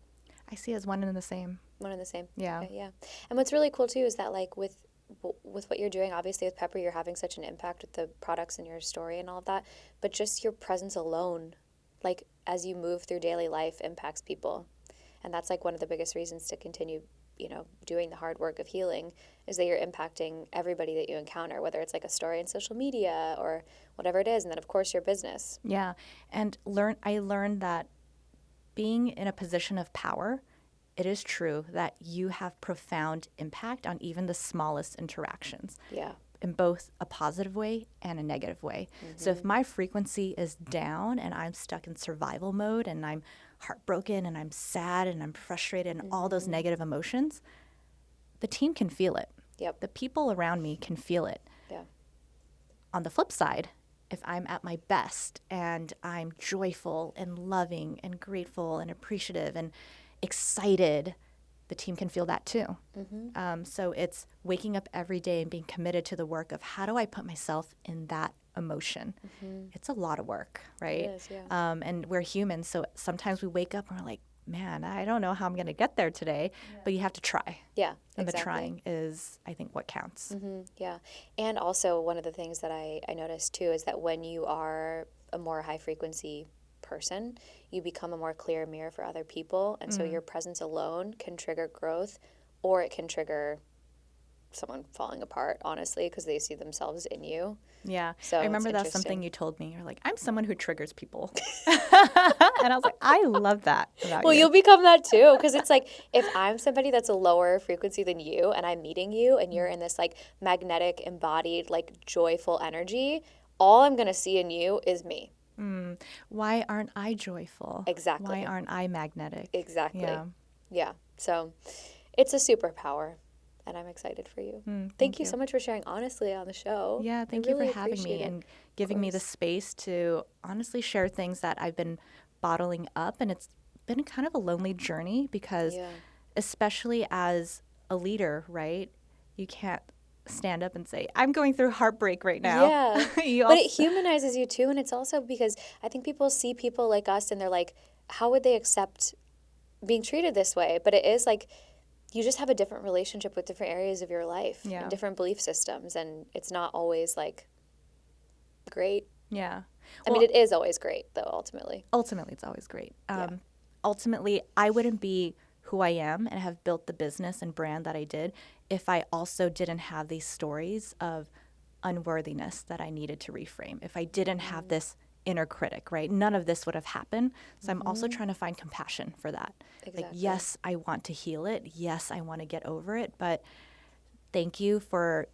I see it as one and the same. One and the same. Yeah. Okay, yeah. And what's really cool too is that like with what you're doing, obviously with Pepper, you're having such an impact with the products and your story and all of that, but just your presence alone, like as you move through daily life, impacts people. And that's like one of the biggest reasons to continue, doing the hard work of healing, is that you're impacting everybody that you encounter, whether it's like a story in social media or whatever it is. And then of course your business. Yeah. And I learned that being in a position of power, it is true that you have profound impact on even the smallest interactions. Yeah. In both a positive way and a negative way. So if my frequency is down and I'm stuck in survival mode and I'm heartbroken and I'm sad and I'm frustrated and all those negative emotions, the team can feel it. Yep. The people around me can feel it. Yeah. On the flip side, if I'm at my best and I'm joyful and loving and grateful and appreciative and excited, the team can feel that too. So it's waking up every day and being committed to the work of how do I put myself in that emotion. It's a lot of work, right? It is, yeah. And we're humans, so sometimes we wake up and we're like, man, I don't know how I'm going to get there today, but you have to try. Yeah, And exactly. the trying is, I think, what counts. Yeah. And also one of the things that I noticed too is that when you are a more high frequency person, you become a more clear mirror for other people. And so your presence alone can trigger growth, or it can trigger someone falling apart, honestly, because they see themselves in you. Yeah. So I remember it's that's something interesting. you told me. You're like, I'm someone who triggers people. And I was like, I love that about Well, you. you'll become that too, because it's like if I'm somebody that's a lower frequency than you and I'm meeting you and you're in this like magnetic, embodied, like joyful energy, all I'm going to see in you is me. Why aren't I joyful? Exactly. Why aren't I magnetic? Exactly. Yeah. Yeah. So it's a superpower, and I'm excited for you. Thank you so much for sharing honestly on the show. Yeah, thank I you really for having me appreciate it. and giving me the space to honestly share things that I've been bottling up. And it's been kind of a lonely journey because Yeah. especially as a leader, right? You can't stand up and say, I'm going through heartbreak right now. Yeah. But it humanizes you too. And it's also because I think people see people like us and they're like, how would they accept being treated this way? But it is like you just have a different relationship with different areas of your life Yeah. and different belief systems. And it's not always like great. Yeah. I mean, it is always great though, ultimately. Ultimately, it's always great. Yeah. Ultimately, I wouldn't be who I am and have built the business and brand that I did if I also didn't have these stories of unworthiness that I needed to reframe. If I didn't have this inner critic, right? None of this would have happened. So I'm also trying to find compassion for that. Like, Exactly. yes, I want to heal it. Yes, I want to get over it. But thank you for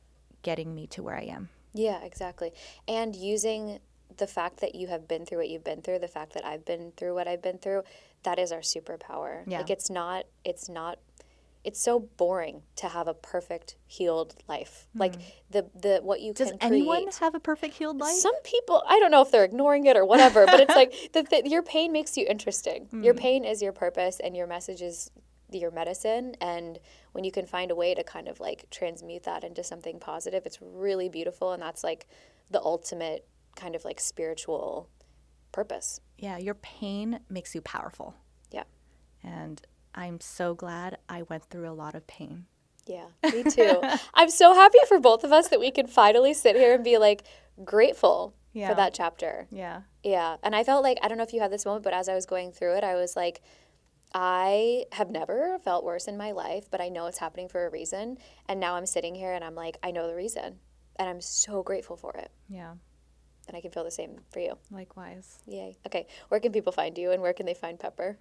getting me to where I am. Yeah, exactly. And using the fact that you have been through what you've been through, the fact that I've been through what I've been through, that is our superpower. Yeah. Like it's so boring to have a perfect healed life. Like the what you Does can anyone create. have a perfect healed life? Some people, I don't know if they're ignoring it or whatever, but it's like your pain makes you interesting. Your pain is your purpose, and your message is your medicine. And when you can find a way to kind of like transmute that into something positive, it's really beautiful. And that's like the ultimate kind of like spiritual purpose. Yeah, your pain makes you powerful. Yeah. And I'm so glad I went through a lot of pain. Yeah, me too. I'm so happy for both of us that we can finally sit here and be like grateful Yeah. for that chapter. Yeah. Yeah. And I felt like, I don't know if you had this moment, but as I was going through it, I was like, I have never felt worse in my life, but I know it's happening for a reason. And now I'm sitting here and I'm like, I know the reason. And I'm so grateful for it. Yeah. And I can feel the same for you. Likewise. Yay. Okay. Where can people find you and where can they find Pepper?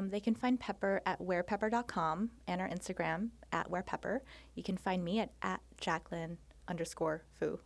They can find Pepper at wearpepper.com and our Instagram at wearpepper. You can find me at Jaclyn_Fu.